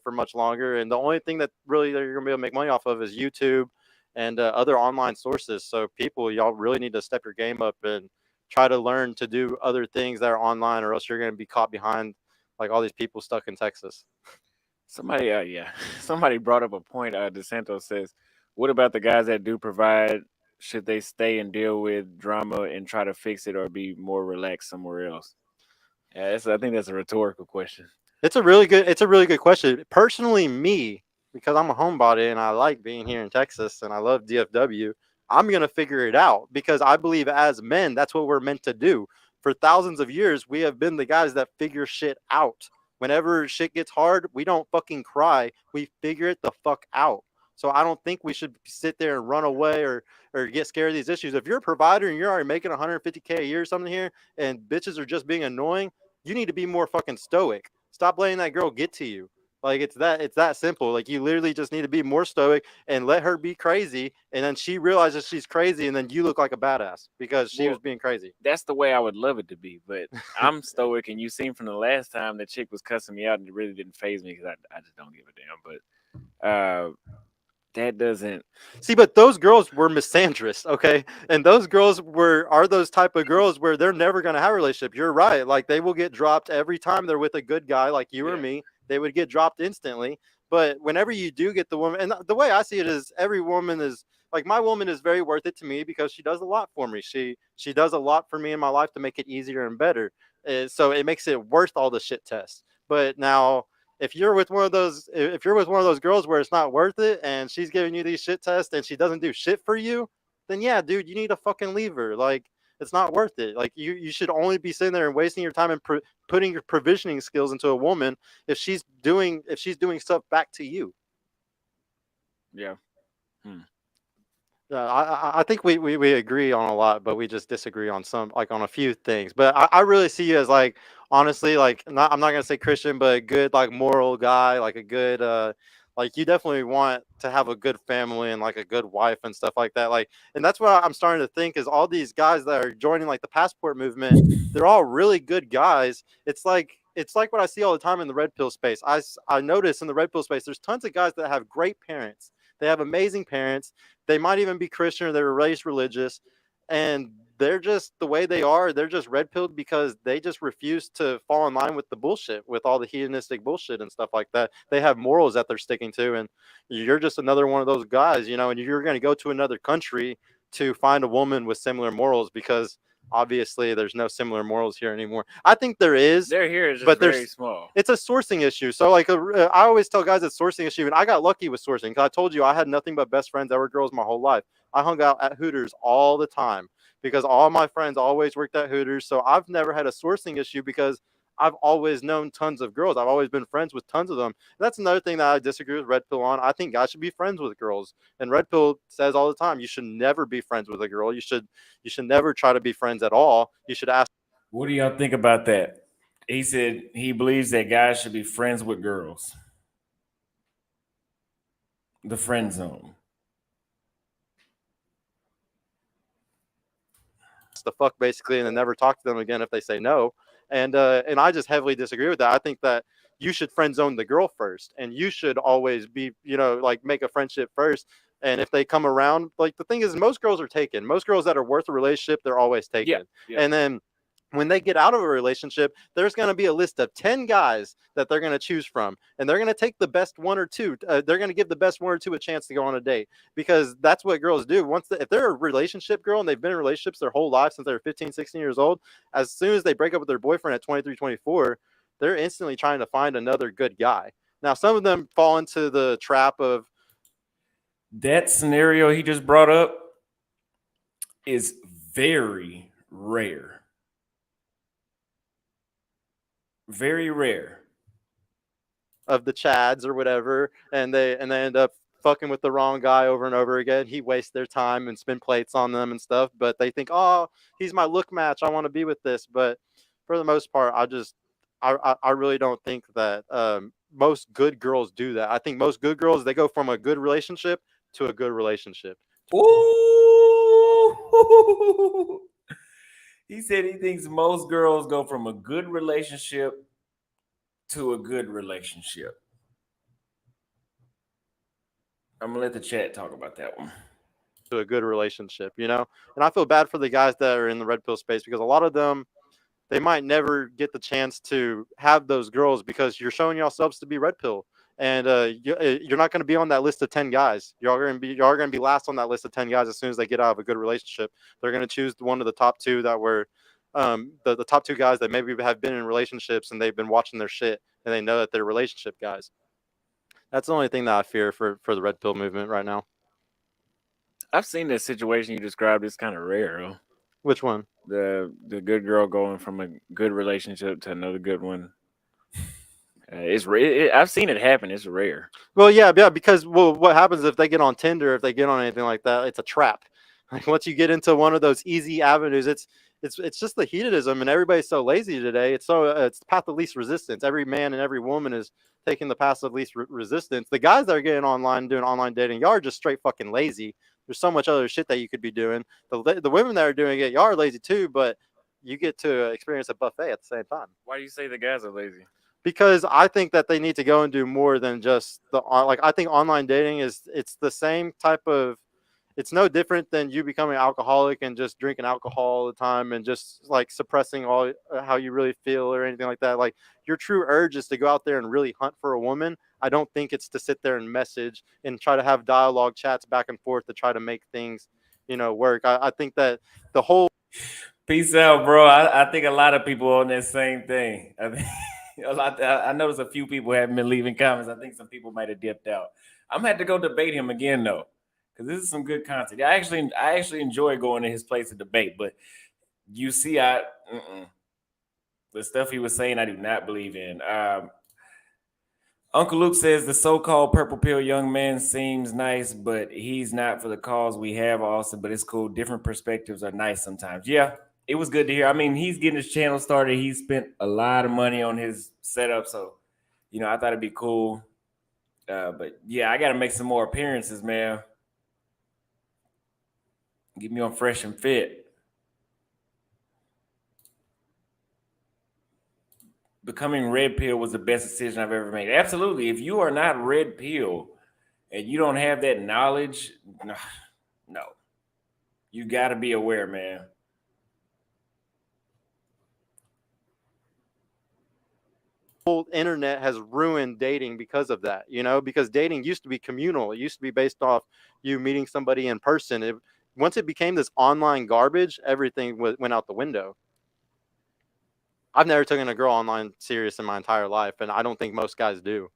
for much longer. And the only thing that really you're going to be able to make money off of is YouTube and other online sources. So people, y'all really need to step your game up and try to learn to do other things that are online, or else you're going to be caught behind like all these people stuck in Texas. Somebody brought up a point. DeSantos says, "What about the guys that do provide? Should they stay and deal with drama and try to fix it, or be more relaxed somewhere else?" Yeah, I think that's a rhetorical question. It's a really good question. Personally, me, because I'm a homebody and I like being here in Texas and I love DFW, I'm gonna figure it out because I believe as men, that's what we're meant to do. For thousands of years, we have been the guys that figure shit out. Whenever shit gets hard, we don't fucking cry. We figure it the fuck out. So I don't think we should sit there and run away or get scared of these issues. If you're a provider and you're already making 150K a year or something here, and bitches are just being annoying, you need to be more fucking stoic. Stop letting that girl get to you. Like it's that simple. Like you literally just need to be more stoic and let her be crazy, and then she realizes she's crazy, and then you look like a badass because she Well, was being crazy. That's the way I would love it to be, but I'm stoic, and you seen from the last time the chick was cussing me out, and it really didn't phase me because I just don't give a damn. But that doesn't. See, but those girls were misandrous, okay? And those girls are those type of girls where they're never gonna have a relationship. You're right. Like they will get dropped every time they're with a good guy like you or Yeah. me. They would get dropped instantly. But whenever you do get the woman, and the way I see it is every woman is like my woman is very worth it to me because she does a lot for me. She does a lot for me in my life to make it easier and better. So it makes it worth all the shit tests. But now if you're with one of those girls where it's not worth it and she's giving you these shit tests and she doesn't do shit for you, then yeah, dude, you need to fucking leave her. Like it's not worth it. Like you should only be sitting there and wasting your time and putting your provisioning skills into a woman if she's doing stuff back to you. Yeah. I think we agree on a lot, but we just disagree on some, like on a few things. But I really see you as like honestly, like I'm not gonna say Christian, but a good like moral guy, like a good like you definitely want to have a good family and like a good wife and stuff like that. Like, and that's what I'm starting to think is all these guys that are joining like the passport movement, they're all really good guys. It's like what I see all the time in the red pill space. I notice in the red pill space, there's tons of guys that have great parents. They have amazing parents. They might even be Christian or they're raised religious, and they're just the way they are. They're just red pilled because they just refuse to fall in line with the bullshit, with all the hedonistic bullshit and stuff like that. They have morals that they're sticking to, and you're just another one of those guys, and you're going to go to another country to find a woman with similar morals because obviously there's no similar morals here anymore. I think there is. They're here is just But very small. It's a sourcing issue. So like I always tell guys it's sourcing issue, and I got lucky with sourcing because I told you I had nothing but best friends that were girls my whole life. I hung out at Hooters all the time because all my friends always worked at Hooters. So I've never had a sourcing issue because I've always known tons of girls. I've always been friends with tons of them. And that's another thing that I disagree with Red Pill on. I think guys should be friends with girls. And Red Pill says all the time, you should never be friends with a girl. You should never try to be friends at all. You should ask. What do y'all think about that? He said he believes that guys should be friends with girls. The friend zone. The fuck basically and then never talk to them again if they say no. And I just heavily disagree with that. I think that you should friend zone the girl first, and you should always be, like make a friendship first. And if they come around, like the thing is, most girls are taken. Most girls that are worth a relationship, they're always taken. Yeah. And then when they get out of a relationship, there's going to be a list of 10 guys that they're going to choose from, and they're going to take the best one or two. They're going to give the best one or two a chance to go on a date because that's what girls do. If they're a relationship girl and they've been in relationships their whole life since they're 15, 16 years old, as soon as they break up with their boyfriend at 23, 24, they're instantly trying to find another good guy. Now, some of them fall into the trap of that scenario he just brought up is very rare. Very rare. Of the chads or whatever, and they end up fucking with the wrong guy over and over again. He wastes their time and spin plates on them and stuff, but they think, oh, he's my look match, I want to be with this. But for the most part, I really don't think that most good girls do that. I think most good girls, they go from a good relationship to a good relationship. Ooh. He said he thinks most girls go from a good relationship to a good relationship. I'm gonna let the chat talk about that one. To a good relationship, and I feel bad for the guys that are in the red pill space because a lot of them, they might never get the chance to have those girls because you're showing yourselves to be red pill, and you're not going to be on that list of 10 guys. You're going to be last on that list of 10 guys as soon as they get out of a good relationship. They're going to choose one of the top two that were the top two guys that maybe have been in relationships and they've been watching their shit and they know that they're relationship guys. That's the only thing that I fear for the red pill movement right now. I've seen this situation you described. It's kind of rare. Though. Which one? The good girl going from a good relationship to another good one. It's rare. I've seen it happen. It's rare. Well, yeah, because what happens if they get on Tinder, if they get on anything like that, it's a trap. Like once you get into one of those easy avenues, it's just the hedonism, and everybody's so lazy today. It's the path of least resistance. Every man and every woman is taking the path of least resistance. The guys that are getting online doing online dating, y'all are just straight fucking lazy. There's so much other shit that you could be doing. The women that are doing it, y'all are lazy too, but you get to experience a buffet at the same time. Why do you say the guys are lazy? Because I think that they need to go and do more than just I think online dating it's the same type of, it's no different than you becoming an alcoholic and just drinking alcohol all the time and just like suppressing all how you really feel or anything like that. Like your true urge is to go out there and really hunt for a woman. I don't think it's to sit there and message and try to have dialogue chats back and forth to try to make things, work. I think that the whole Peace out, bro. I think a lot of people on that same thing. I noticed a few people haven't been leaving comments. I think some people might have dipped out. I'm gonna have to go debate him again though, because this is some good content. I actually enjoy going to his place to debate, but you see, the stuff he was saying, I do not believe in. Uncle Luke says the so-called purple pill young man seems nice, but he's not for the cause we have, Austin. But it's cool. Different perspectives are nice sometimes. Yeah. It was good to hear. I mean, he's getting his channel started. He spent a lot of money on his setup. So, I thought it'd be cool. But yeah, I got to make some more appearances, man. Get me on Fresh and Fit. Becoming red pill was the best decision I've ever made. Absolutely. If you are not red pill and you don't have that knowledge, no. You got to be aware, man. Internet has ruined dating because of that, because dating used to be communal. It used to be based off you meeting somebody in person. Once it became this online garbage, everything went out the window. I've never taken a girl online serious in my entire life, and I don't think most guys do.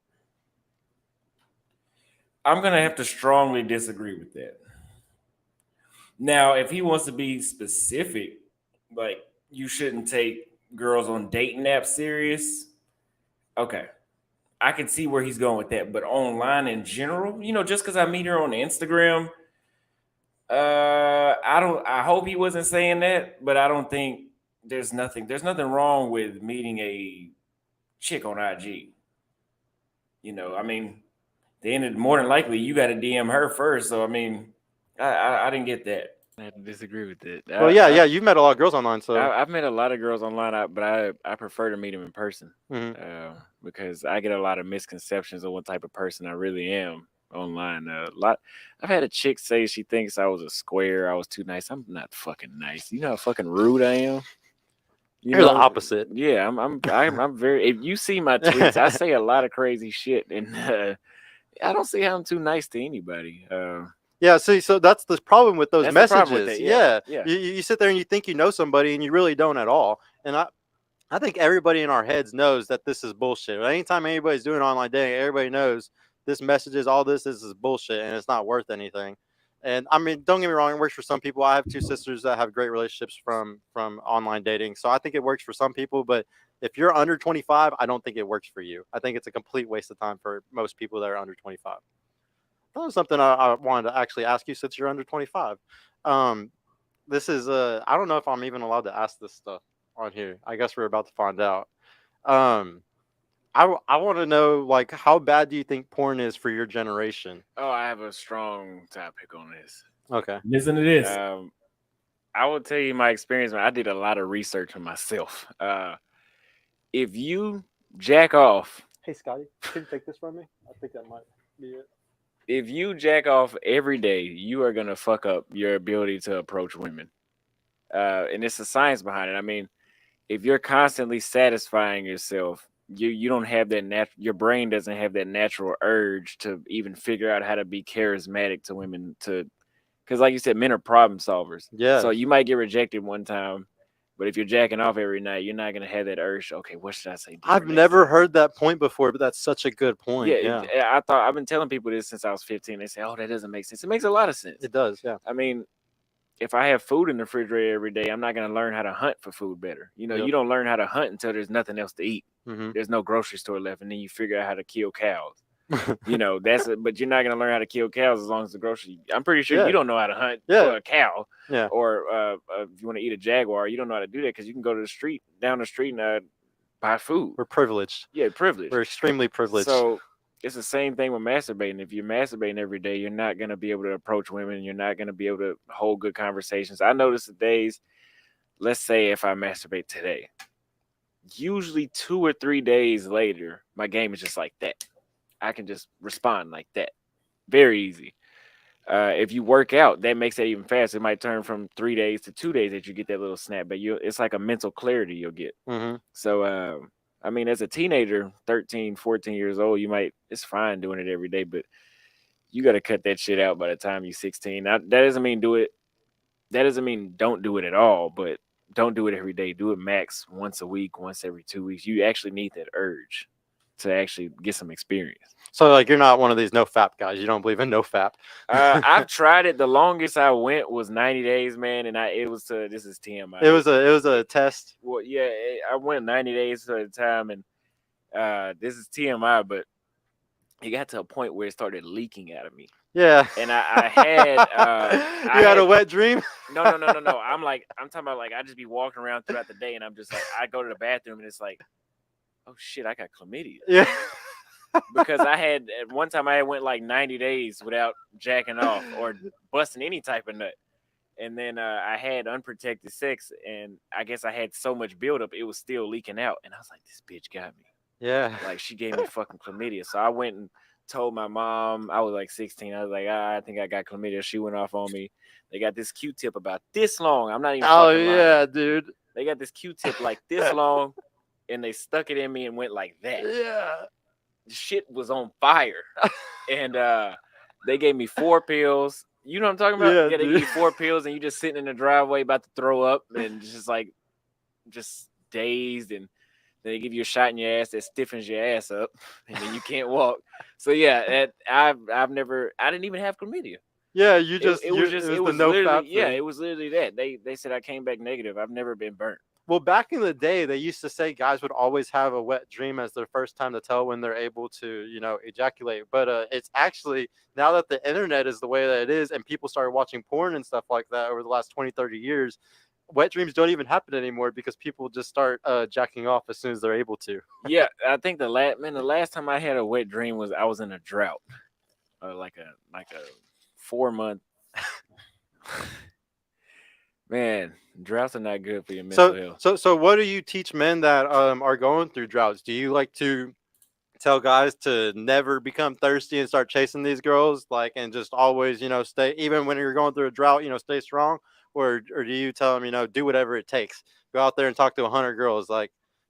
I'm going to have to strongly disagree with that. Now, if he wants to be specific, like you shouldn't take girls on dating apps serious, okay, I can see where he's going with that. But online in general, just because I meet her on Instagram, I hope he wasn't saying that, but I don't think there's nothing wrong with meeting a chick on IG. I mean, then more than likely you got to DM her first. So I mean, I didn't get that. I have to disagree with it. Well, yeah, you've met a lot of girls online, so I've met a lot of girls online, but I prefer to meet them in person because I get a lot of misconceptions of what type of person I really am online. I've had a chick say she thinks I was a square, I was too nice. I'm not fucking nice. You know how fucking rude I am. You're the opposite. Yeah, I'm very. If you see my tweets, I say a lot of crazy shit, and I don't see how I'm too nice to anybody. Yeah, so that's the problem with those messages. With it. Yeah. Yeah. You sit there and you think you know somebody, and you really don't at all. And I think everybody in our heads knows that this is bullshit. Anytime anybody's doing online dating, everybody knows this message is all this is bullshit, and it's not worth anything. And I mean, don't get me wrong, it works for some people. I have two sisters that have great relationships from online dating, so I think it works for some people. But if you're under 25, I don't think it works for you. I think it's a complete waste of time for most people that are under 25. That was something I wanted to actually ask you since you're under 25. This is I don't know if I'm even allowed to ask this stuff on here. I guess we're about to find out. I want to know, like, how bad do you think porn is for your generation? Oh, I have a strong topic on this. Okay. Listen to this. I will tell you my experience. I did a lot of research on myself. If you jack off. Hey, Scotty, can you take this from me? I think that might be it. If you jack off every day, you are going to fuck up your ability to approach women. And it's a science behind it. I mean, if you're constantly satisfying yourself, you don't have that your brain doesn't have that natural urge to even figure out how to be charismatic to women, because like you said, men are problem solvers. Yeah. So you might get rejected one time, But if you're jacking off every night, you're not gonna have that urge. Okay, what should I say? I've different next never time? heard that point before, but that's such a good point. Yeah, I thought I've been telling people this since I was 15. They say, "Oh, that doesn't make sense." It makes a lot of sense. it does. Yeah. I mean, if I have food in the refrigerator every day, I'm not gonna learn how to hunt for food better. You know, Yep. you don't learn how to hunt until there's nothing else to eat. Mm-hmm. There's no grocery store left, and then you figure out how to kill cows. You know, that's it. But you're not gonna learn how to kill cows as long as the grocery. I'm pretty sure Yeah. you don't know how to hunt Yeah. for a cow. Yeah. Or if you want to eat a jaguar, you don't know how to do that because you can go to the street, down the street, and buy food. We're privileged. Yeah, privilege. We're extremely privileged. So it's the same thing with masturbating. If you're masturbating every day, you're not going to be able to approach women. You're not going to be able to hold good conversations. I notice the days, let's say if I masturbate today, usually 2 or 3 days later, my game is just like that. I can just respond like that. Very easy. If you work out, that makes it even faster. It might turn from 3 days to 2 days that you get that little snap, but it's like a mental clarity you'll get. Mm-hmm. So, I mean, as a teenager, 13, 14 years old, it's fine doing it every day, but you got to cut that shit out by the time you're 16. Now, that doesn't mean don't do it at all, but don't do it every day. Do it max once a week, once every 2 weeks. You actually need that urge to actually get some experience. So, like, you're not one of these no fap guys. You don't believe in no fap. I've tried it. The longest I went was 90 days, man, and this is TMI. It was a test. Well, yeah, I went 90 days at a time, and this is TMI, but it got to a point where it started leaking out of me. Yeah. And I had you had a wet dream? No. I'm talking about like I just be walking around throughout the day, and I'm just like I go to the bathroom, and it's like, oh shit, I got chlamydia. Yeah. Because at one time I went like 90 days without jacking off or busting any type of nut. And then I had unprotected sex, and I guess I had so much buildup, it was still leaking out. And I was like, this bitch got me. Yeah. Like, she gave me fucking chlamydia. So I went and told my mom. I was like 16. I was like, I think I got chlamydia. She went off on me. They got this Q-tip about this long. I'm not even fucking lying. Yeah, dude. They got this Q-tip like this long, and they stuck it in me and went like that. Yeah. Shit was on fire. And they gave me 4 pills. You know what I'm talking about? Yeah, They give you 4 pills, and you just sitting in the driveway about to throw up, and just dazed, and then they give you a shot in your ass that stiffens your ass up, and then you can't walk. So yeah, I didn't even have chlamydia. Yeah, It was the no fap. yeah, it was literally that. They said I came back negative. I've never been burnt. Well, back in the day, they used to say guys would always have a wet dream as their first time to tell when they're able to, ejaculate. But it's actually, now that the internet is the way that it is and people started watching porn and stuff like that over the last 20, 30 years, wet dreams don't even happen anymore because people just start jacking off as soon as they're able to. Yeah, I think the last time I had a wet dream was I was in a drought. Like a 4-month. Man, droughts are not good for your mental health. So what do you teach men that are going through droughts? Do you like to tell guys to never become thirsty and start chasing these girls, and just always, stay, even when you're going through a drought, stay strong? Or do you tell them, do whatever it takes? Go out there and talk to 100 girls,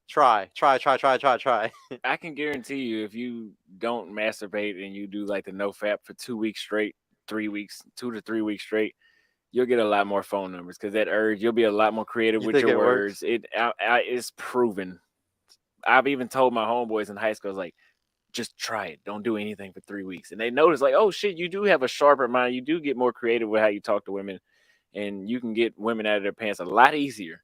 try. I can guarantee you, if you don't masturbate and you do like the no fap for 2 weeks straight, 3 weeks, 2 to 3 weeks straight, you'll get a lot more phone numbers because that urge, you'll be a lot more creative with your words. It's proven. I've even told my homeboys in high school, just try it. Don't do anything for 3 weeks. And they notice, oh shit, you do have a sharper mind. You do get more creative with how you talk to women, and you can get women out of their pants a lot easier.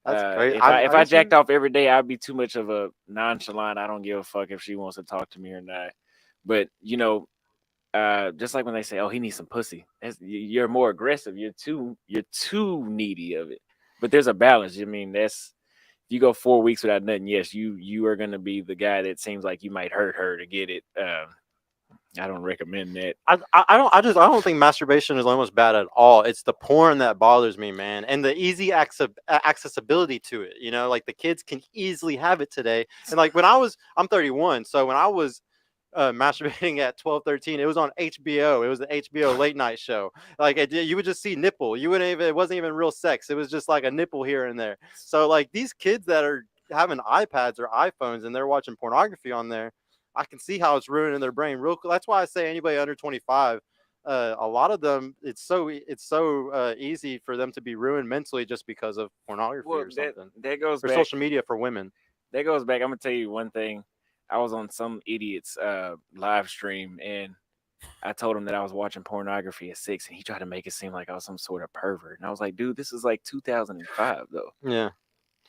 That's great. If I jacked off every day, I'd be too much of a nonchalant. I don't give a fuck if she wants to talk to me or not. But just like when they say, "Oh, he needs some pussy," you're more aggressive. You're too needy of it. But there's a balance. I mean, if you go 4 weeks without nothing, yes, you are gonna be the guy that seems like you might hurt her to get it. I don't recommend that. I don't think masturbation is almost bad at all. It's the porn that bothers me, man, and the easy accessibility to it. The kids can easily have it today. And I'm 31, so when I was masturbating at 12, 13, it was on HBO. It was the HBO late night show. You would just see nipple. It wasn't even real sex. It was just like a nipple here and there. So these kids that are having iPads or iPhones and they're watching pornography on there, I can see how it's ruining their brain real quick. That's why I say anybody under 25, a lot of them, it's so easy for them to be ruined mentally just because of pornography Well, or something, that goes or back. social media for women. That goes back. I'm gonna tell you one thing. I was on some idiot's live stream, and I told him that I was watching pornography at 6, and he tried to make it seem like I was some sort of pervert. And I was like, dude, this is like 2005, though. Yeah.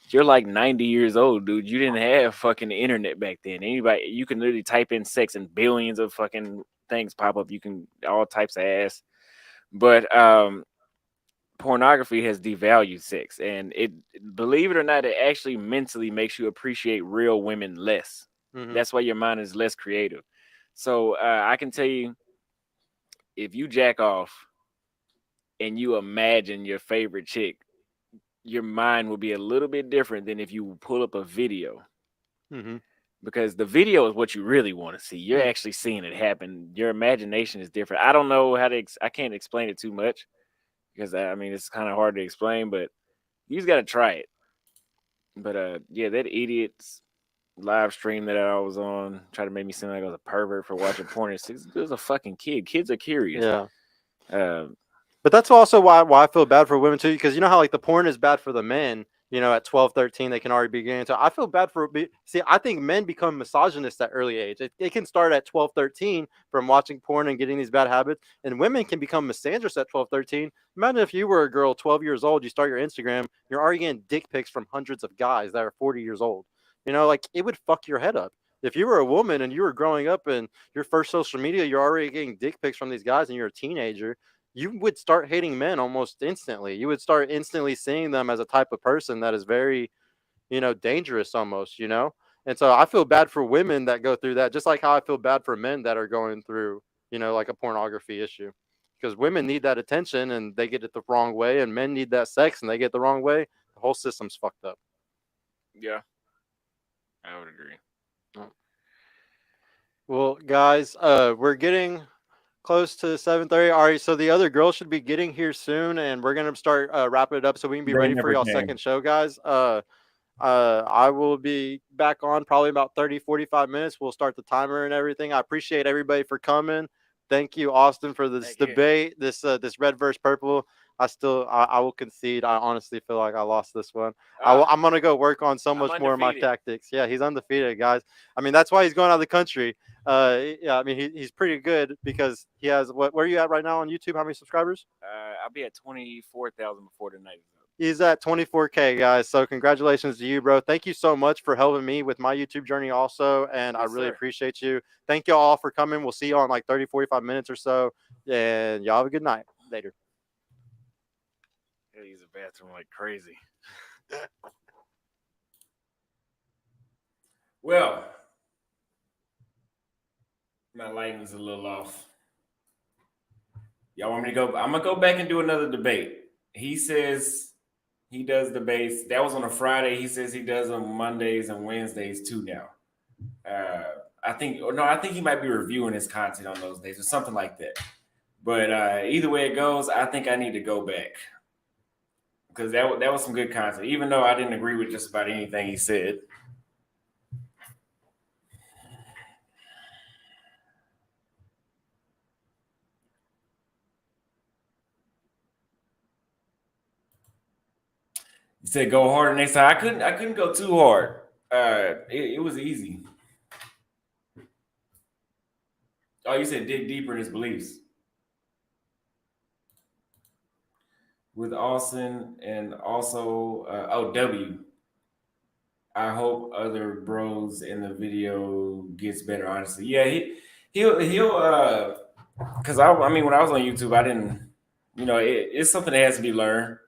You're like 90 years old, dude. You didn't have fucking internet back then. Anybody, you can literally type in sex and billions of fucking things pop up. You can all types of ass. But pornography has devalued sex, and it, believe it or not, it actually mentally makes you appreciate real women less. Mhm. That's why your mind is less creative. So I can tell you, if you jack off and you imagine your favorite chick, your mind will be a little bit different than if you pull up a video, Mhm. because the video is what you really want to see. You're Mm. actually seeing it happen. Your imagination is different. I don't know how to. I can't explain it too much because I mean it's kind of hard to explain, but you just got to try it. But yeah, that idiot's live stream that I was on tried to make me seem like I was a pervert for watching porn at 6. It was a fucking kid. Kids are curious. Yeah. Uh, But that's also why I feel bad for women too, because you know how like the porn is bad for the men. You know, at 12, 13, they can already be getting into. I feel bad for. See, I think men become misogynists at early age. It can start at 12, 13 from watching porn and getting these bad habits, and women can become misandrous at 12, 13. Imagine if you were a girl 12 years old, you start your Instagram, you're already getting dick pics from hundreds of guys that are 40 years old. You know, like it would fuck your head up. If you were a woman and you were growing up and your first social media, you're already getting dick pics from these guys and you're a teenager, you would start hating men almost instantly. You would start instantly seeing them as a type of person that is very, dangerous almost, And so I feel bad for women that go through that, just like how I feel bad for men that are going through, like a pornography issue. Because women need that attention and they get it the wrong way, and men need that sex and they get it the wrong way. The whole system's fucked up. yeah, I would agree. Well, guys, we're getting close to 7:30. All right, so the other girls should be getting here soon, and we're gonna start wrapping it up so we can be They ready for never y'all came. second show, guys. I will be back on probably about 30, 45 minutes. We'll start the timer and everything. I appreciate everybody for coming. Thank you, Auston, for this Thank you. debate, this red versus purple. I will concede. I honestly feel like I lost this one. I'm gonna go work on so I'm much more of my undefeated. tactics. Yeah, he's undefeated, guys. I mean, that's why he's going out of the country. Yeah, I mean, he's pretty good because he has what? Where are you at right now on YouTube? How many subscribers? I'll be at 24,000 before the night is up. He's at 24K, guys. So congratulations to you, bro. Thank you so much for helping me with my YouTube journey also. And I Yes, really sir. appreciate you. Thank you all for coming. We'll see you all in like 30, 45 minutes or so. And y'all have a good night. Later. I use the bathroom like crazy. Well, my lighting's a little off. Y'all want me to go? I'm gonna go back and do another debate. He says he does debates. That was on a Friday. He says he does them Mondays and Wednesdays too now. I think he might be reviewing his content on those days or something like that. But either way it goes, I think I need to go back because that was some good content. Even though I didn't agree with just about anything he said. He said go harder next time. I couldn't go too hard. It was easy. Oh, you said dig deeper in his beliefs. With Austin and also W. I hope other bros in the video gets better. Honestly, yeah, he'll because I mean when I was on YouTube I didn't it's something that has to be learned.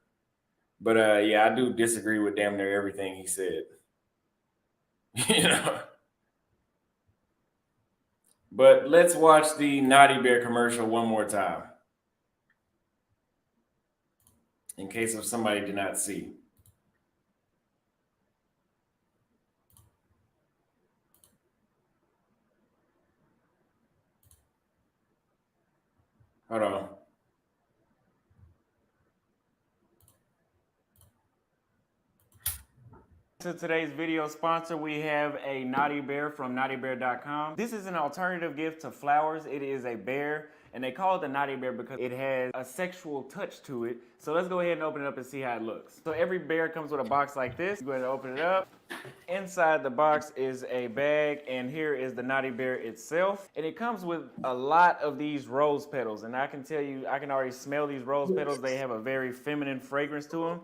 But yeah, I do disagree with damn near everything he said. you know. But let's watch the Naughty Bear commercial one more time. In case if somebody did not see. Hold on. To today's video sponsor, we have a Naughty Bear from naughtybear.com. This is an alternative gift to flowers. It is a bear, and they call it the Naughty Bear because it has a sexual touch to it. So let's go ahead and open it up and see how it looks. So every bear comes with a box like this. Go ahead and open it up. Inside the box is a bag, and here is the Naughty Bear itself. And it comes with a lot of these rose petals, and I can tell you, I can already smell these rose petals. They have a very feminine fragrance to them.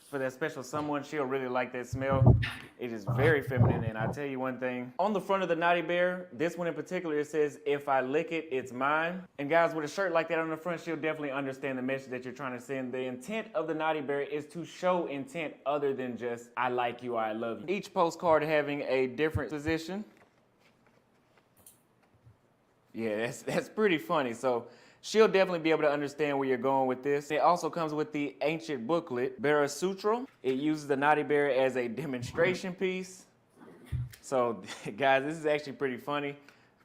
For that special someone, she'll really like that smell. It is very feminine, and I'll tell you one thing. On the front of the Naughty Bear, this one in particular, it says, "If I lick it, it's mine." And guys, with a shirt like that on the front, she'll definitely understand the message that you're trying to send. The intent of the Naughty Bear is to show intent other than just, "I like you," or "I love you." Each postcard having a different position. Yeah, that's pretty funny. So she'll definitely be able to understand where you're going with this. It also comes with the ancient booklet, Bara Sutra. It uses the Naughty Bear as a demonstration piece. So guys, this is actually pretty funny.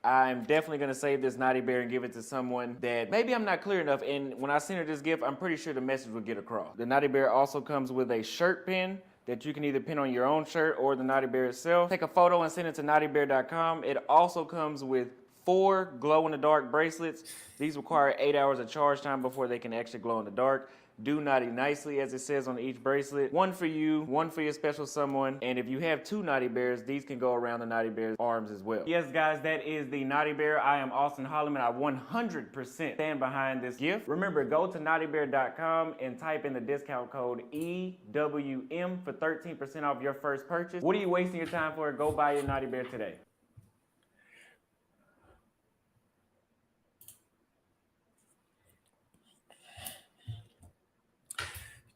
I'm definitely gonna save this Naughty Bear and give it to someone that maybe I'm not clear enough. And when I send her this gift, I'm pretty sure the message will get across. The Naughty Bear also comes with a shirt pin that you can either pin on your own shirt or the Naughty Bear itself. Take a photo and send it to naughtybear.com. It also comes with 4 glow-in-the-dark bracelets. These require 8 hours of charge time before they can actually glow in the dark. Do naughty nicely, as it says on each bracelet. 1 for you, 1 for your special someone. And if you have 2 Naughty Bears, these can go around the Naughty Bear's arms as well. Yes, guys, that is the Naughty Bear. I am Auston Holleman. I 100% stand behind this gift. Remember, go to naughtybear.com and type in the discount code EWM for 13% off your first purchase. What are you wasting your time for? Go buy your Naughty Bear today.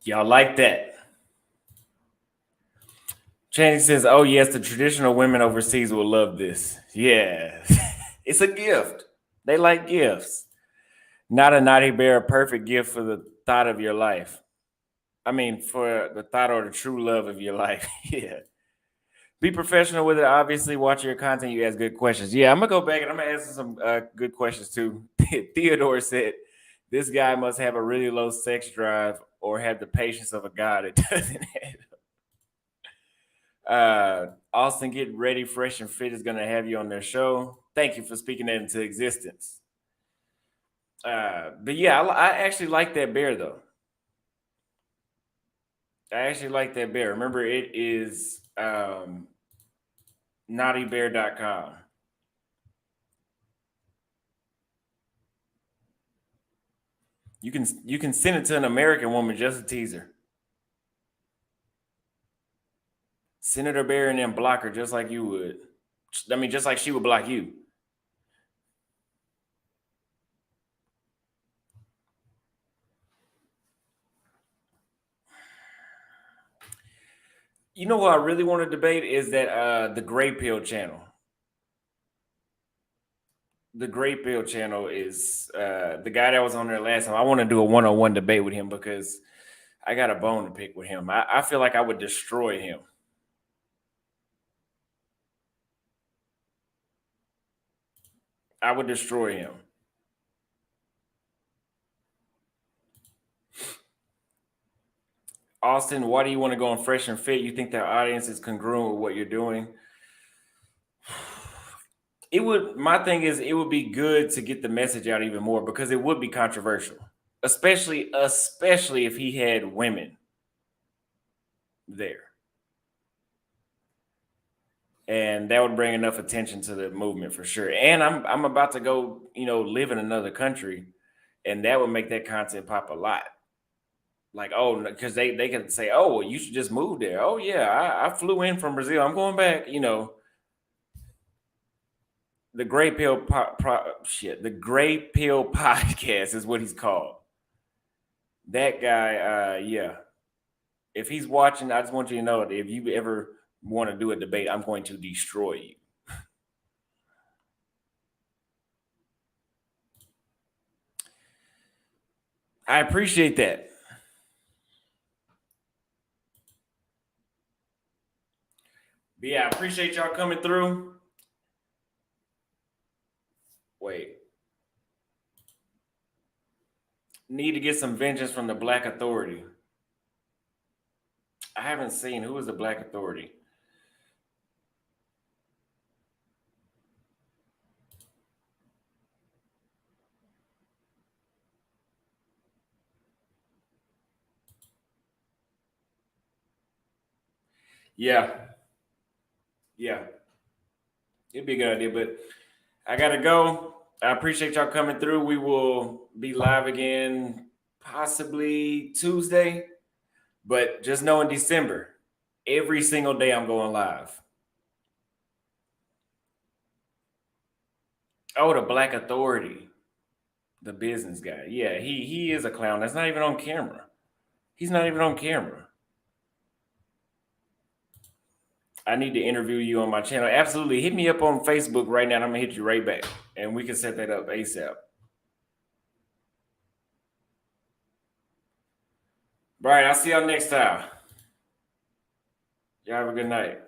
Y'all like that? Channing says, "Oh yes, the traditional women overseas will love this." Yeah, it's a gift. They like gifts. Not a Naughty Bear, a perfect gift for the thought of your life. I mean, for the thought or the true love of your life. Yeah. Be professional with it. Obviously, watch your content. You ask good questions. Yeah, I'm gonna go back and I'm gonna ask some good questions too. Theodore said, "This guy must have a really low sex drive or have the patience of a god." It doesn't add up. Auston, get ready, fresh and fit is gonna have you on their show. Thank you for speaking that into existence. But yeah, I actually like that bear though. I actually like that bear. Remember, it is naughtybear.com. You can send it to an American woman, just a teaser. Senator Bear and then block her just like you would. I mean, just like she would block you. You know what I really want to debate is that the Gray Pill channel. The Gray Pill channel is the guy that was on there last time. I want to do a one-on-one debate with him because I got a bone to pick with him. I feel like I would destroy him. I would destroy him. Auston, why do you want to go on Fresh and Fit? You think their audience is congruent with what you're doing? My thing is, it would be good to get the message out even more because it would be controversial, especially if he had women there. And that would bring enough attention to the movement for sure. And I'm about to go, live in another country, and that would make that content pop a lot. Like, oh, because they can say, "Oh, well, you should just move there." Oh yeah, I flew in from Brazil. I'm going back. The Gray Pill the Gray Pill podcast is what he's called. That guy, yeah. If he's watching, I just want you to know that if you ever want to do a debate, I'm going to destroy you. I appreciate that. But yeah, I appreciate y'all coming through. Wait. Need to get some vengeance from the Black Authority. I haven't seen who is the Black Authority. Yeah. Yeah. It'd be a good idea, but I gotta go. I appreciate y'all coming through. We will be live again possibly Tuesday, but just know in December, every single day I'm going live. Oh, the Black Authority, the business guy. Yeah, he is a clown. That's not even on camera. He's not even on camera. I need to interview you on my channel. Absolutely. Hit me up on Facebook right now. And I'm gonna hit you right back. And we can set that up ASAP. All right, I'll see y'all next time. Y'all have a good night.